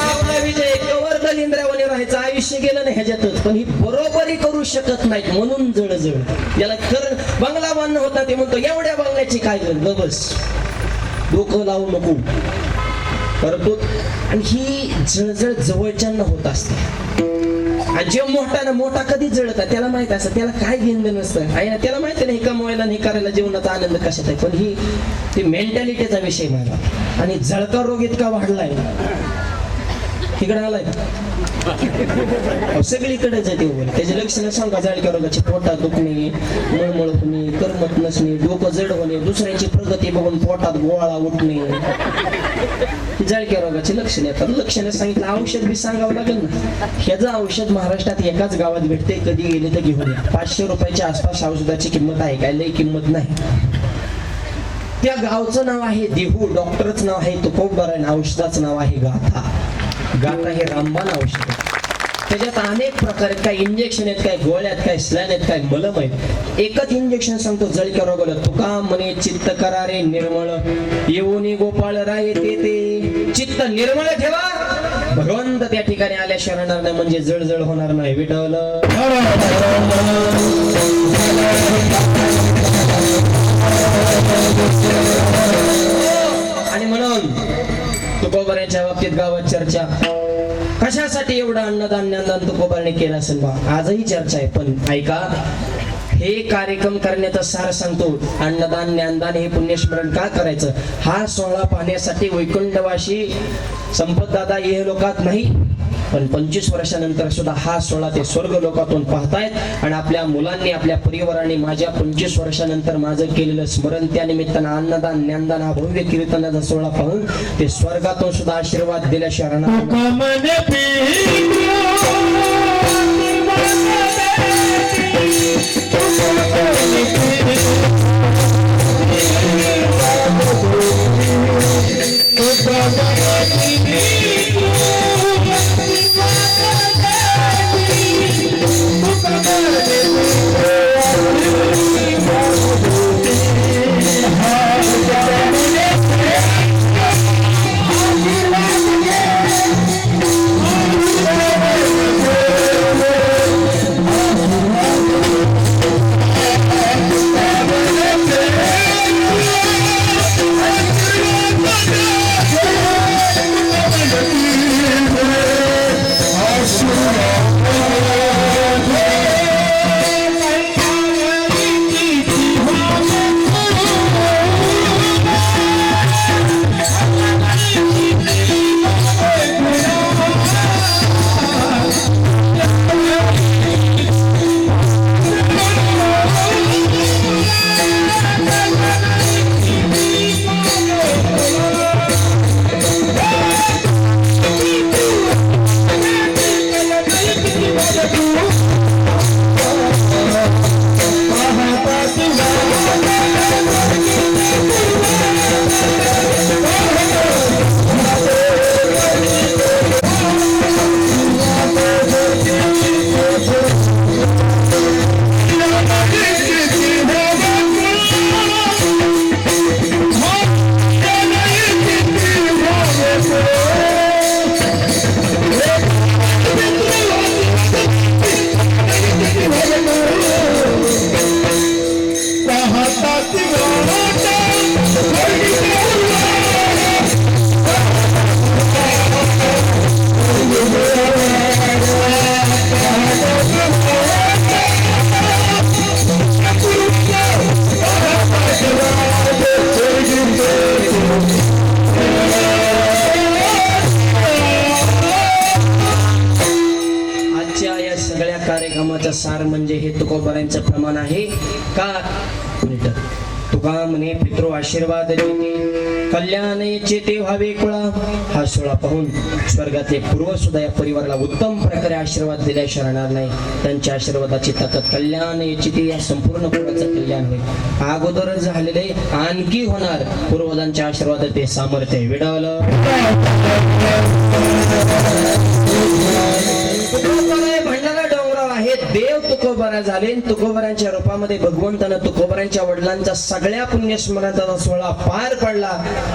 आपला विजय कवर दलिंद्रावणी राहायचं आयुष्य गेलं नाही ह्याच्यातच. पण ही बरोबरी करू शकत नाहीत म्हणून जळजळ. याला खरं बंगला बांधणं होता ते म्हणतो एवढ्या बंगल्याची काय गरज बस डोकं लावू नको. करतो. आणि ही जळजळ जवळच्यांना होत असते. आणि जे मोठा ना मोठा कधी जळत त्याला माहित असतं, त्याला काय घेणं नसतं. आहे ना, त्याला माहिती नाही कमवायला नाही करायला जीवनाचा आनंद कशात आहे. पण ही ती मेंटॅलिटीचा विषय माझा. आणि जळका रोग इतका वाढलाय इकडे आलाय सगळीकडेच आहे ते बोल. त्याचे लक्षणं सांगा. जळक्या रोगाची पोटात दुखणे, मळमळ होणे, करमत नसणे, डोकं जड होणे, दुसऱ्याची प्रगती बघून पोटात गोळा उठणे, जळक्या रोगाची लक्षणे येतात. लक्षणे सांगितलं, औषध बी सांगावं लागेल ना. ह्याचं औषध महाराष्ट्रात एकाच गावात भेटते, कधी गेले तर घेऊन या. 500 रुपयाच्या आसपास औषधाची किंमत आहे, काय लई किंमत नाही. त्या गावचं नाव आहे देहू, डॉक्टरचं नाव आहे तुकोबरायण, औषधाचं नाव आहे गाथा. गाथा हे रामबाण औषध आहे. त्याच्यात अनेक प्रकार आहेत. काय इंजेक्शन आहेत, काय गोळ्यात, काय स्लॅन आहेत, काय मलम आहेत. एकच इंजेक्शन सांगतो जळक्या रोगाला, तुका म्हणे चित्त करारे निर्मळ, येऊनी गोपाळ राय ते चित्त निर्मळ ठेवा. भगवंत त्या ठिकाणी आल्या शरणार नाही, म्हणजे जळजळ होणार नाही. विठ्ठल आणि म्हणून तुकोबाराच्या बाबतीत गावात चर्चा कशासाठी एवढं अन्नदान ज्ञानदान तुकोबाराने केलं असेल बा, आजही चर्चा आहे. पण ऐका, हे कार्यक्रम करण्याचं सार सांगतो. अन्नदान ज्ञानदान हे पुण्यस्मरण का करायचं? हा सोहळा पाहण्यासाठी वैकुंठवासी संपत दादा हे लोकात नाही, पण 25 वर्षानंतर सुद्धा हा सोहळा ते स्वर्ग लोकातून पाहतायत. आणि आपल्या मुलांनी, आपल्या परिवाराने माझ्या 25 वर्षानंतर माझं केलेलं स्मरण, त्या निमित्तानं अन्नदान ज्ञानदान हा भव्य कीर्तनाचा सोहळा पाहून ते स्वर्गातून सुद्धा आशीर्वाद दिल्याशिवाय कार्यक्रमाचा सार म्हणजे हे तुकोबारांचं प्रमाण आहे का? तुका म्हणे पितृ आशीर्वाद देते, कल्याण चेते व्हावे कुळा. हा सोहळा पाहून स्वर्गातले पूर्व सुद्धा या परिवाराला उत्तम प्रकारे आशीर्वाद दिल्याशिवाय राहणार नाही. त्यांच्या आशीर्वादाची ताकद कल्याण चेते या संपूर्ण कुळाचं कल्याण होईल. अगोदरच झालेले आणखी होणार. पूर्वजांच्या आशीर्वाद ते सामर्थ्य विडावलं. भंडारा डोंगराव आहेत, देव तुकोबारा झाले आणि तुकोबारांच्या रूपामध्ये भगवंतानं तुकोबारांच्या वडिलांचा सगळ्या पुण्यस्मरणाचा सोहळा पार पडला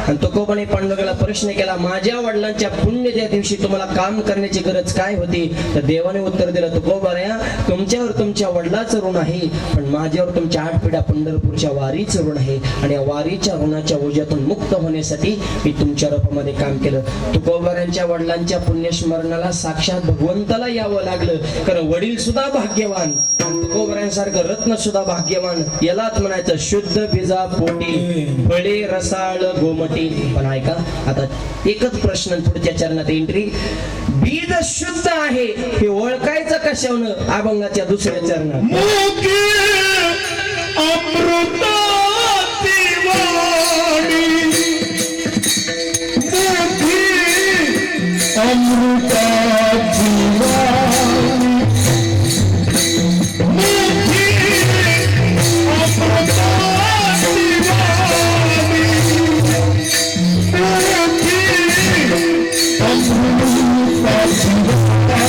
आणि तुकोबाने पांडुरंगाला प्रश्न केला, माझ्या वडिलांच्या पुण्य त्या दिवशी तुम्हाला काम करण्याची गरज काय होती? तर देवाने उत्तर दिलं, तुकोबारा तुमच्यावर तुमच्या वडिलाचं ऋण आहे, पण माझ्यावर तुमच्या 8 पिढ्या पंढरपूरच्या वारीचं ऋण आहे आणि या वारीच्या ऋणाच्या ओझ्यातून मुक्त होण्यासाठी मी तुमच्या रूपामध्ये काम केलं. तुकोबारांच्या वडिलांच्या पुण्यस्मरणाला साक्षात भगवंताला यावं लागलं, कारण वडील सुद्धा भाग्यवान, तुकोबारांसारखं रत्न सुद्धा भाग्यवान. यालाच म्हणायचं शुद्ध बीजा पोटी फळे रसाळ गोमटी. पण ऐका, आता एकच प्रश्न पुढच्या चरणात एंट्री. बीज शुद्ध आहे हे ओळखायचं कशावरून? अभंगाच्या दुसऱ्या चरणात मुखी अमृताची वाणी, मुखी अमृताची वाणी, मुखी अमृताची वाणी, मुखी अमृताची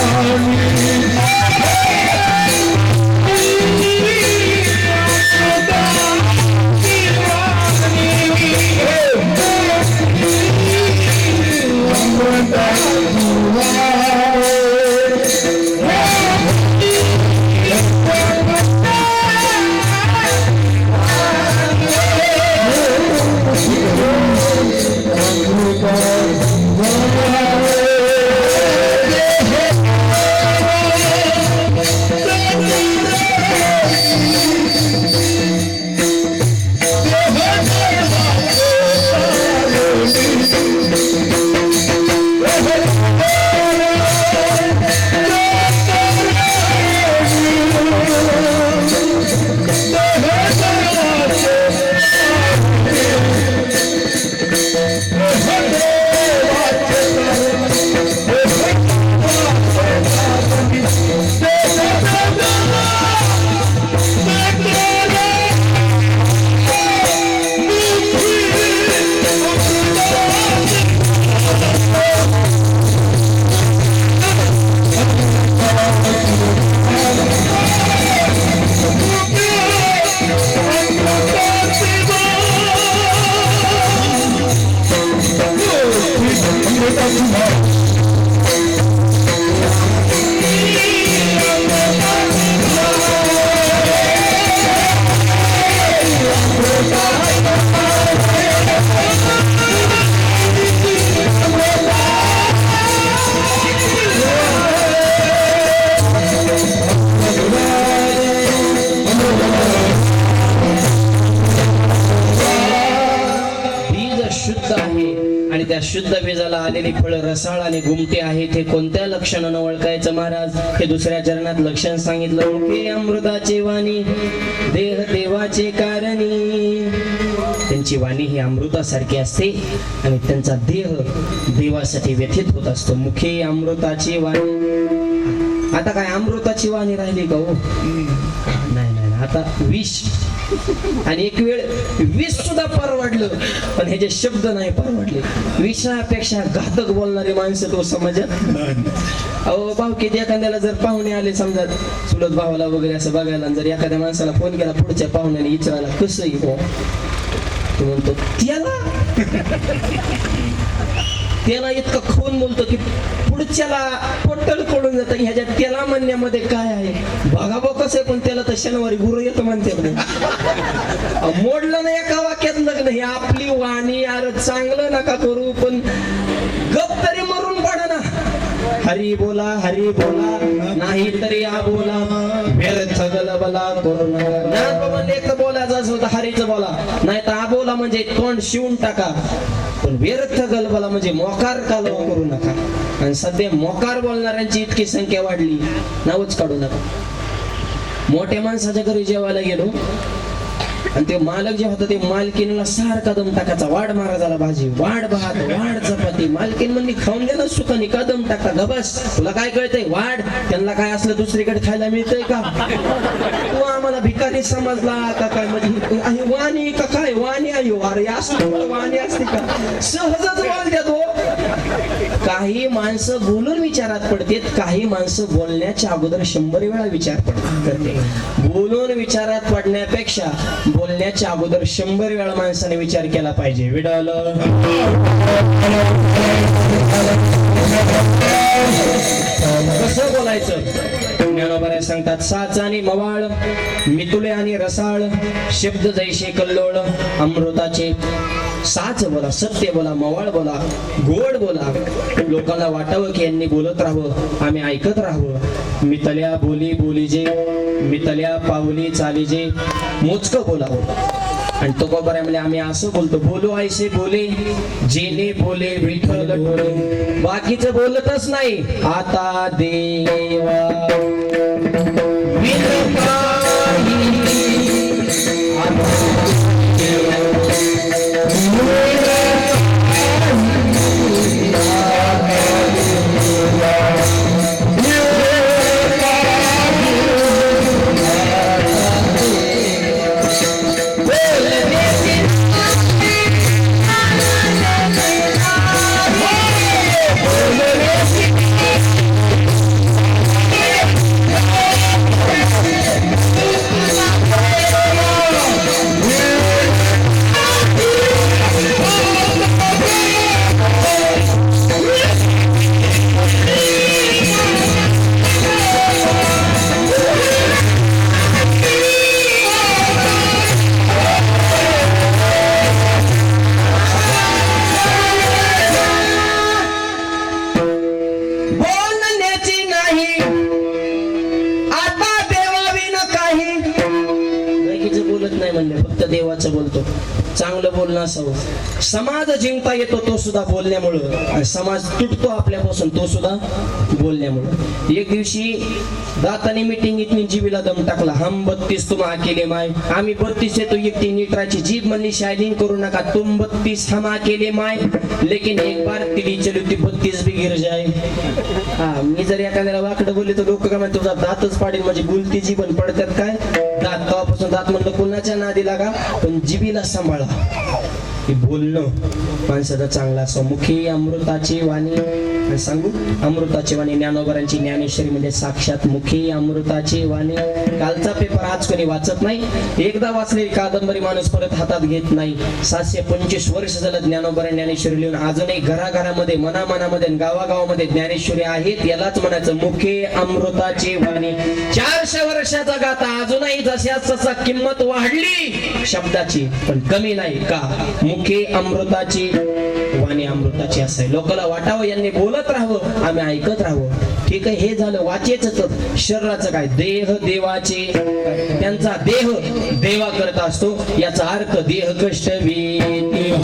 वाणी. त्या शुद्ध बीजाला आलेली फळं रसाळ आणि गुमटे आहेत. हे कोणत्या लक्षणानं ओळखायचं महाराज? हे दुसऱ्या चरणात लक्षण सांगितलं. ओके अमृताचे वाणी देह देवाचे कारणी. त्यांची वाणी ही अमृतासारखी असते आणि त्यांचा देह देवासाठी व्यथित होत असतो. मुखे अमृताची वाणी. आता काय अमृताची वाणी राहिली का हो? नाही नाही, आता विष. आणि एक वेळ विष सुद्धा परवडलं, पण हे जे शब्द नाही परवडले. विषापेक्षा घातक बोलणारे माणसं तो समाजात. अहो भाऊ, किती एखाद्याला जर पाहुणे आले समजा चुलत भावाला वगैरे असं बघायला, जर एखाद्या माणसाला फोन केला पुढच्या पाहुण्याने विचारायला कसंही हो, तो म्हणतो त्याला इतकं खून बोलतो की पुढच्याला पोटल पडून जातं. ह्याच्या त्याला म्हणण्यामध्ये काय आहे बघा बघ कसं आहे, पण त्याला तर शनिवारी गुरु येतो म्हणते. मोडलं ना एका वाक्यात लग्न. ही आपली वाणी यार चांगलं नका करू, पण गप तरी मरून पडा ना. हरी बोला नाही तरी आ बोला, व्यर्थ गलबला करू नका. एक तर बोलायचं असं होतं हरीचं बोला, नाही तर आ बोला म्हणजे तोंड शिवून टाका. पण व्यर्थ गलबला म्हणजे मोकार कालवा करू नका. आणि सध्या मोकार बोलणाऱ्यांची इतकी संख्या वाढली, नावच काढू नका. मोठ्या माणसाच्या घरी जेवायला गेलो आणि ते मालक जे होता ते मालकीनला सारखा दम टाकायचा. वाढ महाराजाला भाजी, वाढ भात, वाढ चपाती. मालकीन म्हणली खाऊन दे ना सुखानी, का दम टाका ग बस, तुला काय कळतंय वाढ. त्यांना काय असलं दुसरीकडे खायला मिळतंय का? तू आम्हाला भिकारी समजला का काय? म्हणजे वाणी का काय? वाणी आहे अरे असं वाणी असते का? सहजच बोल द्या तो. काही माणसं बोलून विचारात पडतात, काही माणसं बोलण्याच्या अगोदर 100 वेळा विचार करते. बोलून विचारात पडण्यापेक्षा बोलण्याच्या अगोदर 100 वेळा माणसाने विचार केला पाहिजे. विडाल कसं बोलायचं? ज्ञानोबा सांगतात, साच आणि मवाळ, मितुले आणि रसाळ, शब्द जैसे कल्लोळ, अमृताचे. साच बोला, सत्य बोला, मवाळ बोला, गोड बोला. लोकांना वाटावं की यांनी बोलत राहावं, आम्ही ऐकत राहावं. मितल्या बोली बोलीजे, मितल्या पावली चालीजे, मोजकं बोलावं. आणि तो बरोबर म्हणजे आम्ही असं बोलतो, बोलू ऐसे बोले जेने बोले विठ्ठल बोले. बाकीचं बोलतच नाही. आता देवा विन काही देवाचं बोलतो. चांगलं बोलणं असावं. समाज जिंकता येतो तो सुद्धा बोलण्यामुळं, आणि समाज तुटतो आपल्यापासून तो सुद्धा बोलण्यामुळं. एक दिवशी दाताने मिटिंगीतनी जीबीला दम टाकला. हम 32 तुम अकेले माय. आम्ही 32 येतो एकटी नीटराची. जीभ म्हणली शायनिंग करू नका, तुम 32 हम अकेले माय, लेकिन एक बार तिली चली ती 32 भी गिर जाय. हा, मी जर एखाद्याला वाकडं बोलले तर लोक काय म्हणतात, तुझा दातच पाडील. म्हणजे बोलती जीभ पडतात काय दात. तेव्हापासून दात म्हणलं कोणाच्या नादी लागा, पण जिबीला सांभाळा. हे बोलणं माणसाचं चांगलं असं. मुखी अमृताची वाणी. आणि सांगू, अमृताची वाणी ज्ञानोबरांची ज्ञानेश्वरी म्हणजे साक्षात मुखी अमृताची वाणी. कालचा पेपर आज कोणी वाचत नाही. एकदा वाचलेली कादंबरी माणूस परत हातात घेत नाही. 725 वर्ष झालं ज्ञानोबरा ज्ञानेश्वरी लिहून. अजूनही घराघरामध्ये, मनामनामध्ये, गावागावामध्ये ज्ञानेश्वरी आहेत. यालाच म्हणायचं मुखी अमृताची वाणी. 400 वर्षाचा गाथा अजूनही जशाच तसा किंमत वाढली शब्दाची, पण कमी नाही. का? मुखी अमृताची वाणी अमृताची असाय. लोकांना वाटावं यांनी बोलत राहावं, आम्ही ऐकत राहावं. ठीक आहे, हे झालं वाचेच. शरीराचं काय? देह देवाचे. त्यांचा देह देवा करत असतो. याचा अर्थ देह कष्ट वेती.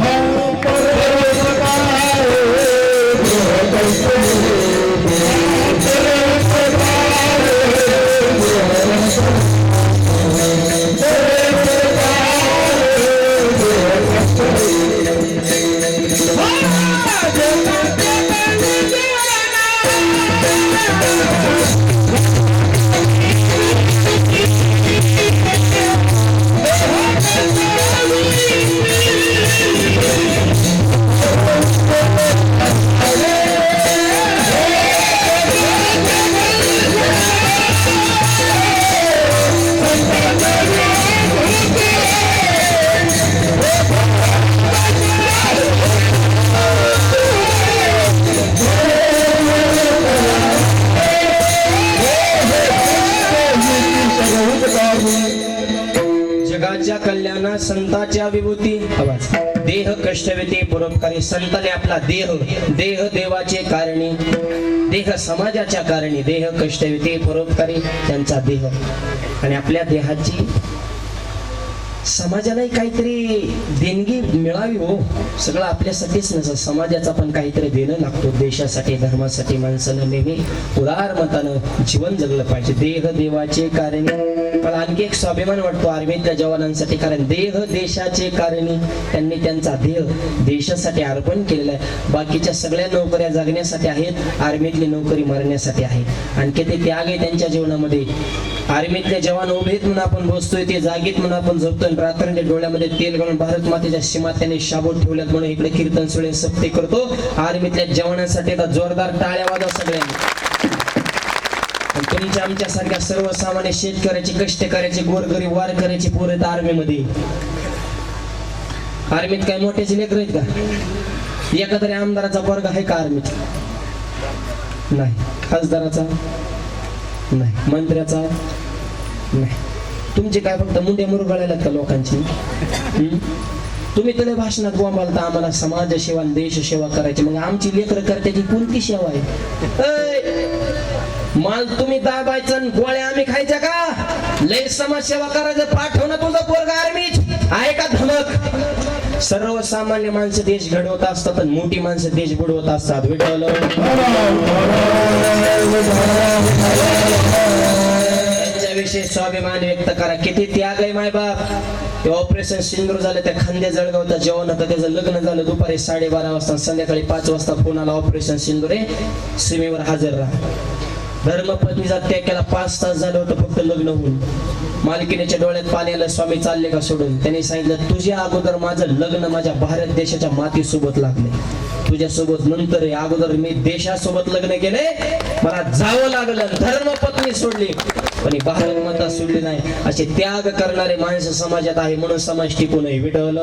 जगाच्या कल्याणा संतांच्या विभूती. आवाज. देह कष्टवेती परोपकारी. संताने आपला देह, देह देवाचे कारणी, देह समाजाच्या कारणी. देह कष्टवेती परोपकारी, त्यांचा देह. आणि आपल्या देहाची समाजालाही काहीतरी देणगी मिळावी हो. सगळं आपल्यासाठीच नसतं, समाजाचा पण काहीतरी देणं लागतो. देशासाठी, धर्मासाठी माणसानं नेहमी उदार मतानं जीवन जगलं पाहिजे. देह देवाचे कारणी. पण आणखी एक स्वाभिमान वाटतो आर्मीतल्या जवानांसाठी, कारण देह देशाचे कारणी. त्यांनी त्यांचा देह देशासाठी अर्पण केलेला आहे. बाकीच्या सगळ्या नोकऱ्या जगण्यासाठी आहेत, आर्मीतली नोकरी मरण्यासाठी आहे. आणखी ते त्याग आहे त्यांच्या जीवनामध्ये. आर्मीतले जवान उभे आहेत म्हणून आपण बसतोय, ते जागीत म्हणून आपण झोपतोय, रात्रीच्या डोळ्यामध्ये तेल घालून भारत मातेच्या सीमा त्यांनी शाबूत ठेवल्यात म्हणून इकडे कीर्तन सुळे सप्ते करतो. आर्मीतल्या जवानांसाठी आता जोरदार टाळ्या वाजवा सगळ्यांनी. आणि तुमच्या आमच्यासारख्या सर्वसामान्य शेतकऱ्याची, कष्टकऱ्याची, गोरगरीब वारकऱ्याची पोरं आहेत आर्मीमध्ये. आर्मीत काय मोठ्याचे लेकर आहेत का? एका तरी आमदाराचा वर्ग आहे का आर्मीत? नाही. खासदाराचा नाही, मंत्र्याचा नाही. तुमचे काय फक्त मुंडे मुरगळायला का लोकांची? तुम्ही तर भाषणात बोंबालता आम्हाला समाज सेवा, देश सेवा करायची. मग आमची लेकर करत्याची कोणती सेवा आहे? माल तुम्ही दाबायचं, गोळ्या आम्ही खायच्या का? लय समाज सेवा करायचं, पाठवणं तुझं पोरग आर्मीत आहे का? धमक. सर्वसामान्य माणसं देश घडवत असतात आणि मोठी माणसं देश बुडवत असतात. विठ्ठल विषयी स्वाभिमान व्यक्त करा. किती त्याग आहे माय बाप. ते ऑपरेशन सिंदूर झालं, त्या खांद्या जळगावता जेवण होतं, त्याचं लग्न झालं दुपारी 12:30 वाजता, संध्याकाळी 5 वाजता फोन आला, ऑपरेशन सिंदूर आहे, सीमेवर हजर राहा. धर्मपत्नीचा त्याग केला, 5 तास झालं होतं फक्त लग्न होऊन. मालकीनेच्या डोळ्यात पाणी आलं, स्वामी चालले का सोडून? त्यांनी सांगितलं, तुझ्या अगोदर माझं लग्न माझ्या भारत देशाच्या मातीसोबत लागले, तुझ्यासोबत नंतर आहे. अगोदर मी देशासोबत लग्न केले, मला जावं लागलं, धर्मपत्नी सोडली, पण भारत माता सोडली नाही. असे त्याग करणारे माणसं समाजात आहे, म्हणून समाज टिकून आहे. विठ्ठल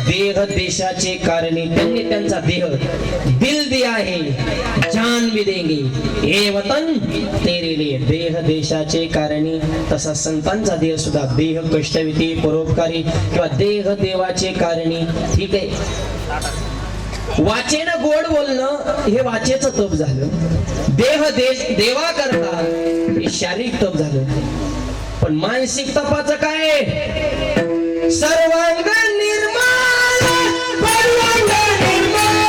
देह देशाचे कारणी, त्यांनी त्यांचा देह दिल दिया है, जान भी देंगे, हे वतन तेरे लिए. देह देशाचे कारणी. तसा संतांचा देह सुद्धा देह कष्टविती, परोपकारी किंवा देह देवाचे कारणी. ठीक आहे. वाचेनं गोड बोलणं हे वाचेचं तप झालं. देह देश देवा करता हे शारीरिक तप झालं. पण मानसिक तपाचं काय? सर्वांग निर्माण, सर्वांग निर्माण.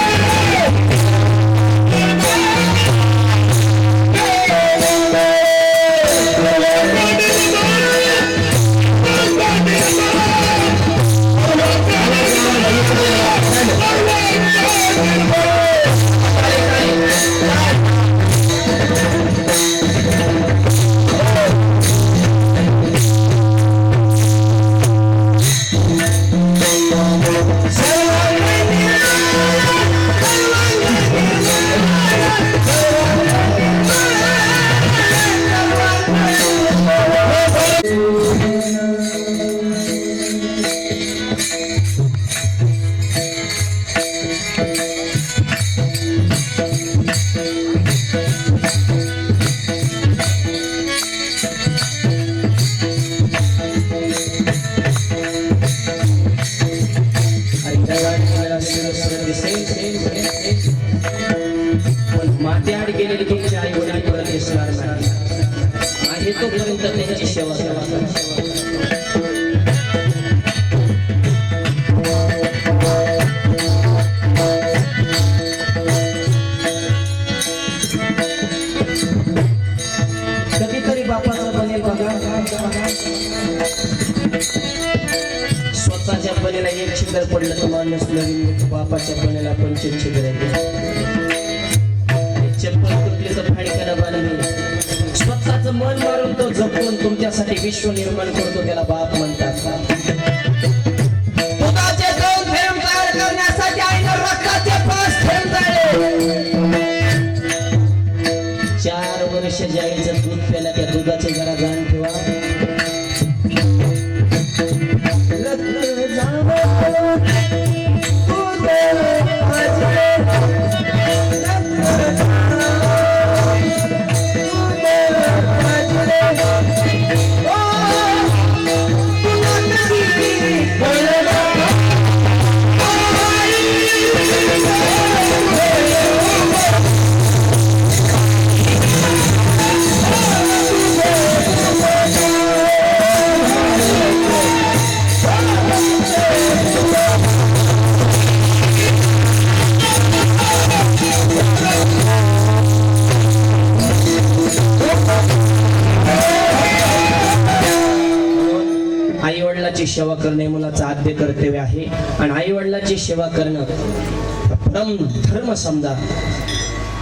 मात्याआड गेलेली तुमची आई वडील परत दिसणार नाही आहे, तोपर्यंत त्यांची सेवा करा. कधीतरी बापाचं बनेल बघा. स्वतःच्या बनेला एक छिद्र पडलं तर माणूस नवीन, बापाच्या बनेला 25 छिद्र आहे. चप्पल तुटली तर फाडक्याला बांधली. स्वतःच मन मारून तो जपून तुमच्यासाठी विश्व निर्माण करतो, त्याला बाप म्हणतात. दुधाचे 2 थेंब तयार करण्यासाठी आईनं रक्ताचे 5 थेंब जाळे. 4 वर्ष जाईचं दूध प्याला, त्या दुधाचे जरा जाण ठेवा. सेवा करणे मुलाचं आद्य कर्तव्य आहे. आणि आई वडिलाची सेवा करणं परम धर्म समजा.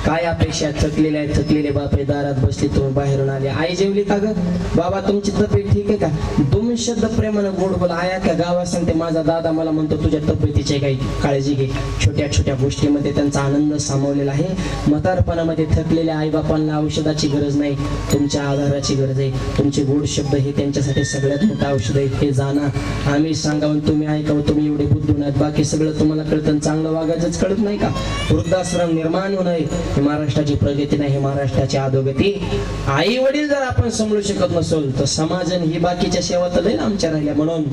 काय अपेक्षा थकलेले आहे, थकलेले बाप आहे, दारात बसले, तुम्ही बाहेरून आले, आई जेवली का ग बाबा, तुमची तब्येत ठीक आहे का, 2 शब्द प्रेमानं गोड बोल. आया का गावात सांगते माझा दादा मला म्हणतो तुझ्या तब्येतीची काही काळजी घे. छोट्या छोट्या गोष्टीमध्ये त्यांचा आनंद सामावलेला आहे. म्हातारपणामध्ये थकलेल्या आई बापांना औषधाची गरज नाही, तुमच्या आधाराची गरज आहे. तुमचे गोड शब्द हे त्यांच्यासाठी सगळ्यात मोठं औषध आहे. हे जाणा, आम्ही सांगावं तुम्ही ऐकावं, तुम्ही एवढे बुद्धून आहेत, बाकी सगळं तुम्हाला कळतं, चांगलं वागायचंच कळत नाही का. वृद्धाश्रम निर्माण होणं हे महाराष्ट्राची प्रगती नाही, हे महाराष्ट्राची अधोगती. आई वडील जर आपण समजू शकत नसेल तर समाजन ही बाकीच्या सेवा तर लई आमच्या राहिल्या. म्हणून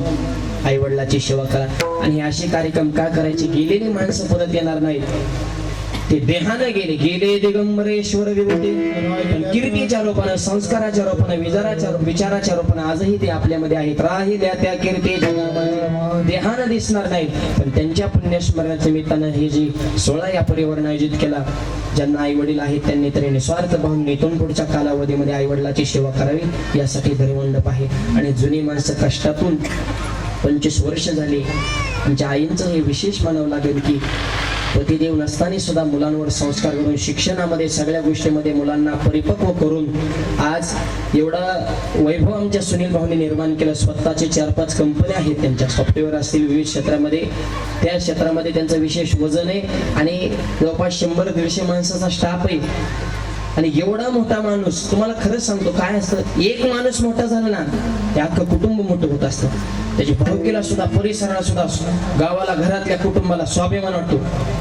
आई वडिलाची सेवा करा. आणि असे कार्यक्रम का करायचे, गेलेली माणसं परत येणार नाहीत, ते देहानं गेले दिगंबरेश्वर विभूती. कीर्तीच्या रूपानं, संस्काराच्या रूपानं, विचाराच्या रूपानं आजही ते आपल्यामध्ये आहेत. राहिल्या त्या कीर्ती देहानं दिसणार नाहीत, पण त्यांच्या पुण्यस्मरणाच्या निमित्तानं हे जी 16 या परिवारानं आयोजित केला, ज्यांना आई वडील आहेत त्यांनी तरी निस्वार्थ भावने इथून पुढच्या कालावधीमध्ये आई वडिलाची सेवा करावी यासाठी धर्ममंडप आहे. आणि जुनी माणसं कष्टातून 25 वर्ष झाली. आमच्या आईंचं हे विशेष म्हणावं लागेल की पतिदेव नसताना सुद्धा मुलांवर संस्कार करून, शिक्षणामध्ये सगळ्या गोष्टीमध्ये मुलांना परिपक्व करून आज एवढा वैभव आमच्या सुनील भाऊने निर्माण केलं. स्वतःचे 4-5 कंपन्या आहेत त्यांच्या, सॉफ्टवेअर असतील, विविध क्षेत्रामध्ये, त्या क्षेत्रामध्ये त्यांचं विशेष वजन आहे. आणि जवळपास 100-150 माणसाचा स्टाफ आहे. आणि एवढा मोठा माणूस, तुम्हाला खरंच सांगतो काय असतं, एक माणूस मोठा झाला ना ते अख्खं कुटुंब मोठं होत असतं. त्याची भावकीला सुद्धा, परिसराला सुद्धा, गावाला, घरातल्या कुटुंबाला स्वाभिमान वाटतो,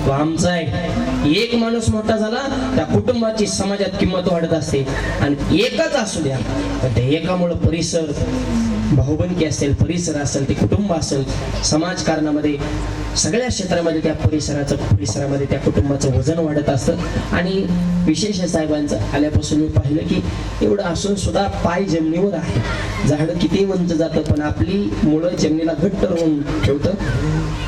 तो आमचा आहे. एक माणूस मोठा झाला त्या कुटुंबाची समाजात किंमत वाढत असते. आणि एकच असू द्या तर त्या एकामुळं परिसर, भाऊबंदकी असेल, परिसर असेल, ते कुटुंब असेल, समाजकारणामध्ये सगळ्या क्षेत्रामध्ये त्या परिसरामध्ये त्या कुटुंबाचं वजन वाढत असतं. आणि विशेष साहेबांचं आल्यापासून मी पाहिलं की एवढं असून सुद्धा पाय जमिनीवर आहे. झाडं किती उंच जातं पण आपली मुळं जमिनीला घट्ट रोवून ठेवतं.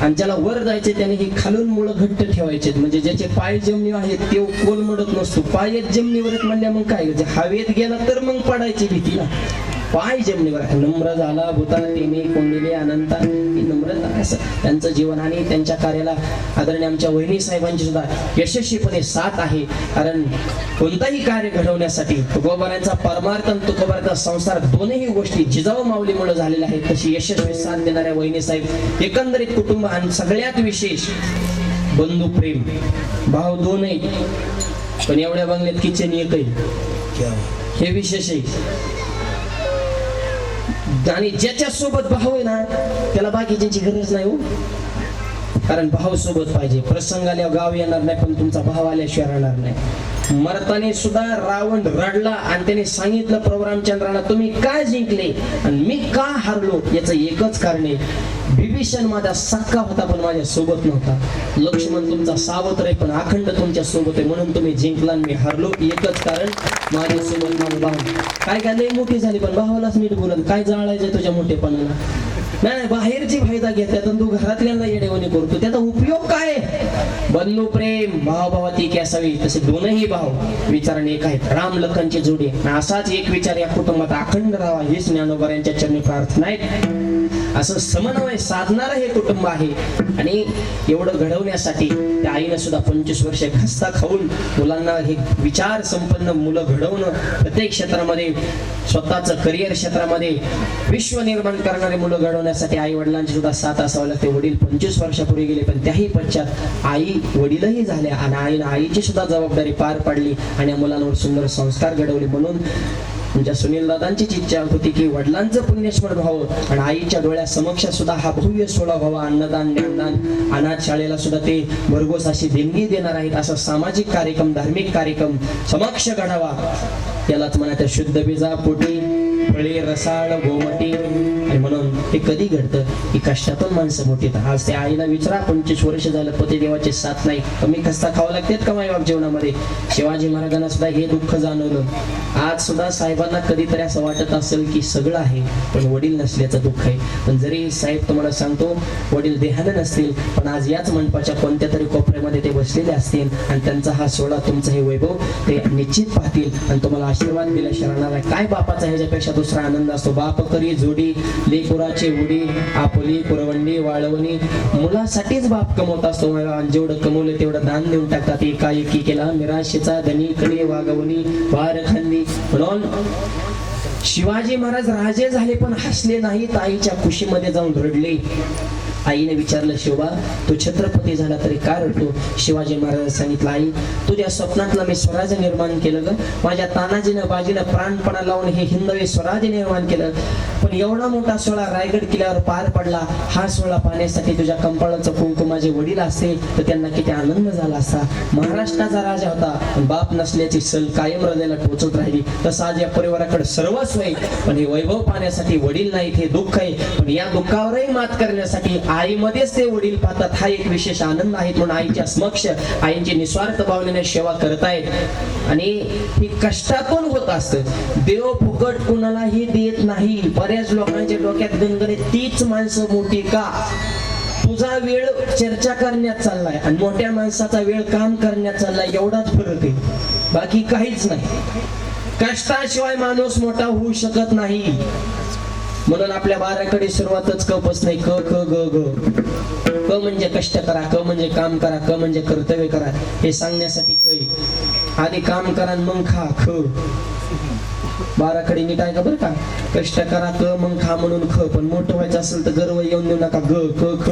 आणि ज्याला वर जायचे त्याने हे खालून मुळं घट्ट ठेवायचे, म्हणजे ज्याचे पाय जमिनी आहेत ते कोलमडत नसतो. पायच जमिनीवरच म्हणल्या मग काय, हवेत गेला तर मग पडायची भीती ना. पाय जमिनीवर, नम्र झाला भूता तेने कोंडिले अनंता, ही नम्रता असं त्यांचं जीवन. आणि त्यांच्या कार्याला आदरणीय आमच्या वहिनी साहेबांची सुद्धा यशस्वीपणे साथ आहे. कारण कोणताही कार्य घडवण्यासाठी तुकोबारांचा परमार्थ आणि तुकोबारांचा संसार दोन्ही गोष्टी जिजाऊ माऊलीमुळे झालेल्या आहेत. तशी यशस्वी साथ देणाऱ्या वहिनी साहेब, एकंदरीत कुटुंब, आणि सगळ्यात विशेष बंधू प्रेम. भाव 2 आहेत पण एवढ्या बंगल्यात किचन एक आहे, हे विशेष आहे. आणि ज्याच्या सोबत भाऊ आहे ना त्याला बाकीच्यांची गरज नाही हो, कारण भाऊ सोबत पाहिजे. प्रसंग आल्यावर गाव येणार नाही पण तुमचा भाव आल्याशिवाय राहणार नाही. मरताने सुद्धा रावण रडला आणि त्याने सांगितलं प्रभू रामचंद्राला, तुम्ही काय जिंकले आणि मी का हारलो याचं एकच कारण आहे, बिभीषण माझा सक्का होता पण माझ्या सोबत नव्हता, लक्ष्मण तुमचा सावत्र आहे पण अखंड तुमच्या सोबत आहे, म्हणून तुम्ही जिंकला आणि मी हारलो. एकच कारण, माझ्या सोबत माझा भाऊ. काय लय मोठी झाली पण भावालाच नीट बोलत, काय जाळायचं तुझ्या मोठेपणाला. नाही, बाहेरची फायदा घेतात आणि तू घरातल्यांना येडेवणी करतो, त्याचा उपयोग काय. बंधू प्रेम, भाव भावाती की असावी, तसे दोनही भाव विचाराने एक आहेत. राम लखनची जोडी, असाच एक विचार या कुटुंबात अखंड राहावा हीच ज्ञानोबा यांच्या चरणी प्रार्थना आहे. असं समन्वय साधणारं हे कुटुंब आहे. आणि एवढं घडवण्यासाठी त्या आईनं सुद्धा 25 वर्ष घासता खाऊन मुलांना हे विचार संपन्न मुलं घडवणं, प्रत्येक क्षेत्रामध्ये स्वतःचं करिअर क्षेत्रामध्ये विश्व निर्माण करणारे मुलं घडवण्यासाठी आई वडिलांची सुद्धा साथ असावं लागते. वडील 25 वर्षापूर्वी गेले पण त्याही पश्चात आई वडीलही झाल्या आणि आईची सुद्धा जबाबदारी पार पाडली आणि मुलांवर सुंदर संस्कार घडवले. म्हणून तुमच्या सुनील दादांचीच इच्छा होती की वडिलांचं पुण्यस्मरण व्हावं आणि आईच्या डोळ्या समक्ष सुद्धा हा भव्य सोहळा व्हावा. अन्नदान, ज्ञानदान, अनाथ शाळेला सुद्धा ते भरघोस अशी देणगी देणार आहेत. असा सामाजिक कार्यक्रम, धार्मिक कार्यक्रम समक्ष घडावा. त्यालाच म्हणा शुद्ध बीजा पोटी फळे रसाळ गोमटी. आणि म्हणून हे कधी घडतं की कष्टातून माणसं मोठी. आज त्या आईला विचारा, 25 वर्ष झालं पतिदेवाचे साथ नाही, कमी खस्ता खावं लागतात का मायबाप जीवनामध्ये. शिवाजी महाराजांना सुद्धा हे दुःख जाणवलं. आज सुद्धा साहेबांना कधीतरी असं वाटत असेल की सगळं आहे पण वडील नसल्याचं दुःख आहे. पण जरी साहेब तुम्हाला सांगतो वडील देहानं नसतील पण आज याच मंडपाच्या कोणत्या तरी कोपऱ्यामध्ये ते बसलेले असतील आणि त्यांचा हा सोहळा, तुमचं हे वैभव ते निश्चित पाहतील आणि तुम्हाला आशीर्वाद दिल्या शरणाला. काय बापाचा ह्याच्यापेक्षा दुसरा दुसरा आनंद असतो. बाप करी जोडी लेकुराचे उडी आपुली पुरवंडी वाळवणी. मुलासाठीच बाप कमवत असतो. जेवढं कमवलं तेवढं दान देऊन टाकतात. एकाएकी केला निराशेचा धनीकडे वागवणी वार खांदी. म्हणून शिवाजी महाराज राजे झाले पण हसले नाहीत. आईच्या खुशीमध्ये जाऊन रडले. आईने विचारलं, शिवबा तू छत्रपती झाला तरी का रडतो? शिवाजी महाराज सांगितलं, आई तुझ्या स्वप्नातलं मी स्वराज्य निर्माण केलं ग. माझ्या तानाजीनं बाजीनं प्राणपणा लावून हे हिंदवी स्वराज्य निर्माण केलं. पण एवढा मोठा सोहळा रायगड किल्ल्यावर पार पडला. हा सोहळा पाहण्यासाठी तुझ्या कंपाळाचं कुंकू माझे वडील असते तर त्यांना किती आनंद झाला असता. महाराष्ट्राचा राजा होता पण बाप नसल्याची सल कायम हृदयाला टोचत राहिली. तसं आज या परिवाराकडे सर्वस्व आहे पण हे वैभव पाहण्यासाठी वडील नाहीत. हे दुःख आहे पण या दुःखावरही मात करण्यासाठी आईमध्येच ते वडील पाहतात. हा एक विशेष आनंद आहे. म्हणून आईच्या समक्ष आईची निस्वार्थ भावनेने सेवा करतायत आणि ही कष्टातून होत असतं. देव फुकट कुणालाही देत नाही. बऱ्याच लोकांच्या डोक्यात गणगणे तीच माणसं मोठी का? तुझा वेळ चर्चा करण्यात चाललाय आणि मोठ्या माणसाचा वेळ काम करण्यात चाललाय. एवढाच फरक आहे, बाकी काहीच नाही. कष्टाशिवाय माणूस मोठा होऊ शकत नाही. म्हणून आपल्या बाराकडे सुरुवातच कपच नाही. क ख ग ग. क म्हणजे कष्ट करा, क म्हणजे काम करा, क म्हणजे कर्तव्य करा. हे सांगण्यासाठी कै. आधी काम करा मग खा. ख. बाराकडे नीट आहे का बरं का? कष्ट करा क मग खा म्हणून ख. पण मोठं व्हायचं असेल तर गर्व येऊन देऊ नका. ग क ख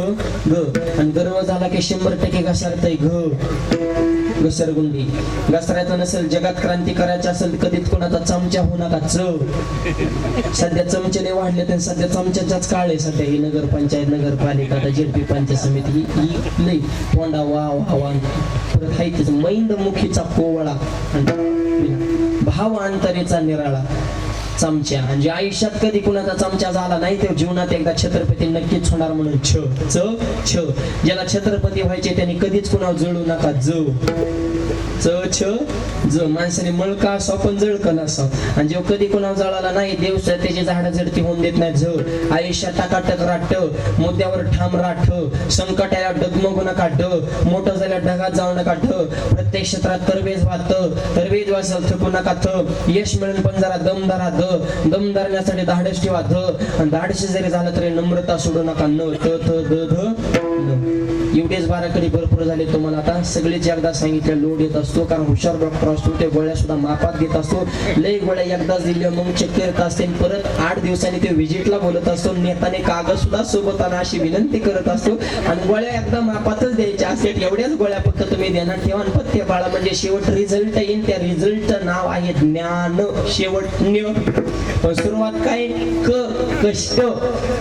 ग. आणि गर्व झाला की 100% घसरतय. घ घसरगुंडी. घसरायचं नसेल जगात क्रांती करायची असेल कधीच कोणाचा चमचा होऊ नका. च. सध्या चमचे लय वाढले तर सध्या चमच्याचाच काळ आहे. सध्या ही नगरपंचायत नगरपालिका आता झेडपी पंचायत समिती ही लई तोंडा वा वा. परत हाय तिचं मैंद मुखीचा कोवळा भाव अंतरेचा निराळा. चमच्या म्हणजे आयुष्यात कधी कुणाचा चमचा झाला नाही ते जीवनात एकदा छत्रपती नक्कीच होणार. म्हणून छ च छ. ज्याला छत्रपती व्हायचे त्यांनी कधीच कुणावर जळू नका. ज च छ ज. माणसाने मळका असाव पण जळकं नसाव. आणि जेव्हा कधी कुणावर जळाला नाही देव त्याची झाडं झडती होऊन देत नाही. झ. आयुष्यात टाकाटक राठ मुद्द्यावर ठाम राठ. संकटाला डगमगू नका. ड. मोठं झाल्या ढगात जाऊ नका. ढ. प्रत्येक क्षेत्रात तरवेज व्हा. तरवेज वाचाल थकू नका. थ. यश मिळेल पण जरा दम धरा. ध. दम धरण्यासाठी धाडस ठेवा. ध. आणि धाडशी जरी झालं तरी नम्रता सोडू नका. न. त थ द ध न. एवढेच बाराकडे भरपूर झाले. तुम्हाला आता सगळेच एकदा सांगितलं. लोड येत असतो कारण हुशार डॉक्टर असतो. ते गोळ्या सुद्धा मापात घेत असतो. लय गोळ्या एकदाच दिल्या मग चेक करत असते. परत 8 दिवसांनी ते व्हिजिटला बोलत असतो. नेताने कागद सुद्धा सोबत आणा अशी विनंती करत असतो. आणि गोळ्या एकदा मापातच द्यायच्या असतात. एवढ्याच गोळ्या फक्त तुम्ही ध्यानात ठेवा. आणि पथ्य बाळा म्हणजे शेवट रिझल्ट येईल. त्या रिझल्टचं नाव आहे ज्ञान. शेवट न्य. पण सुरुवात काय? क. कष्ट.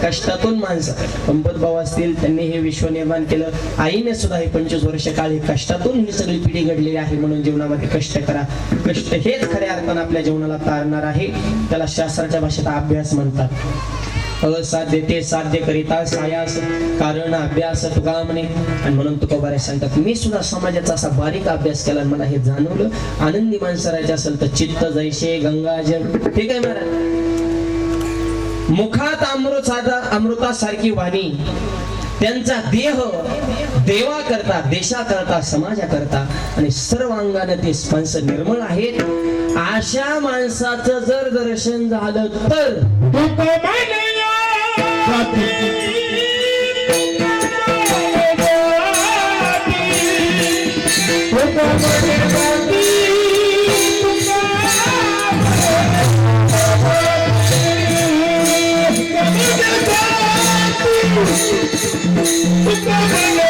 कष्टातून माणसं. पंपत भाऊ असतील त्यांनी हे विश्व निर्माण केलं. आईने सुद्धा हे 25 वर्ष काळ हे कष्टातून ही सगळी पिढी घडलेली आहे. म्हणून जीवनामध्ये कष्ट करा. कष्ट हेच खऱ्या अर्थानं आपल्या जीवनाला तारणार आहे. त्याला शास्त्राच्या भाषेत अभ्यास म्हणतात. असाध्य ते साध्य करिता सायास कारण अभ्यास तुका म्हणे. आणि म्हणून तुका बऱ्याच सांगतात मी सुद्धा समाजाचा असा बारीक अभ्यास केला आणि मला हे जाणवलं. आनंदी माणसं राहायचे असेल तर चित्त जैसे गंगाजल. ठीक आहे महाराज. मुखात अमृतासारखी वाणी. त्यांचा देह देवा करता देशा करता समाजा करता आणि सर्व अंगाने ते स्पंस निर्मळ आहेत. अशा माणसाचं जर दर्शन झालं तर Come on,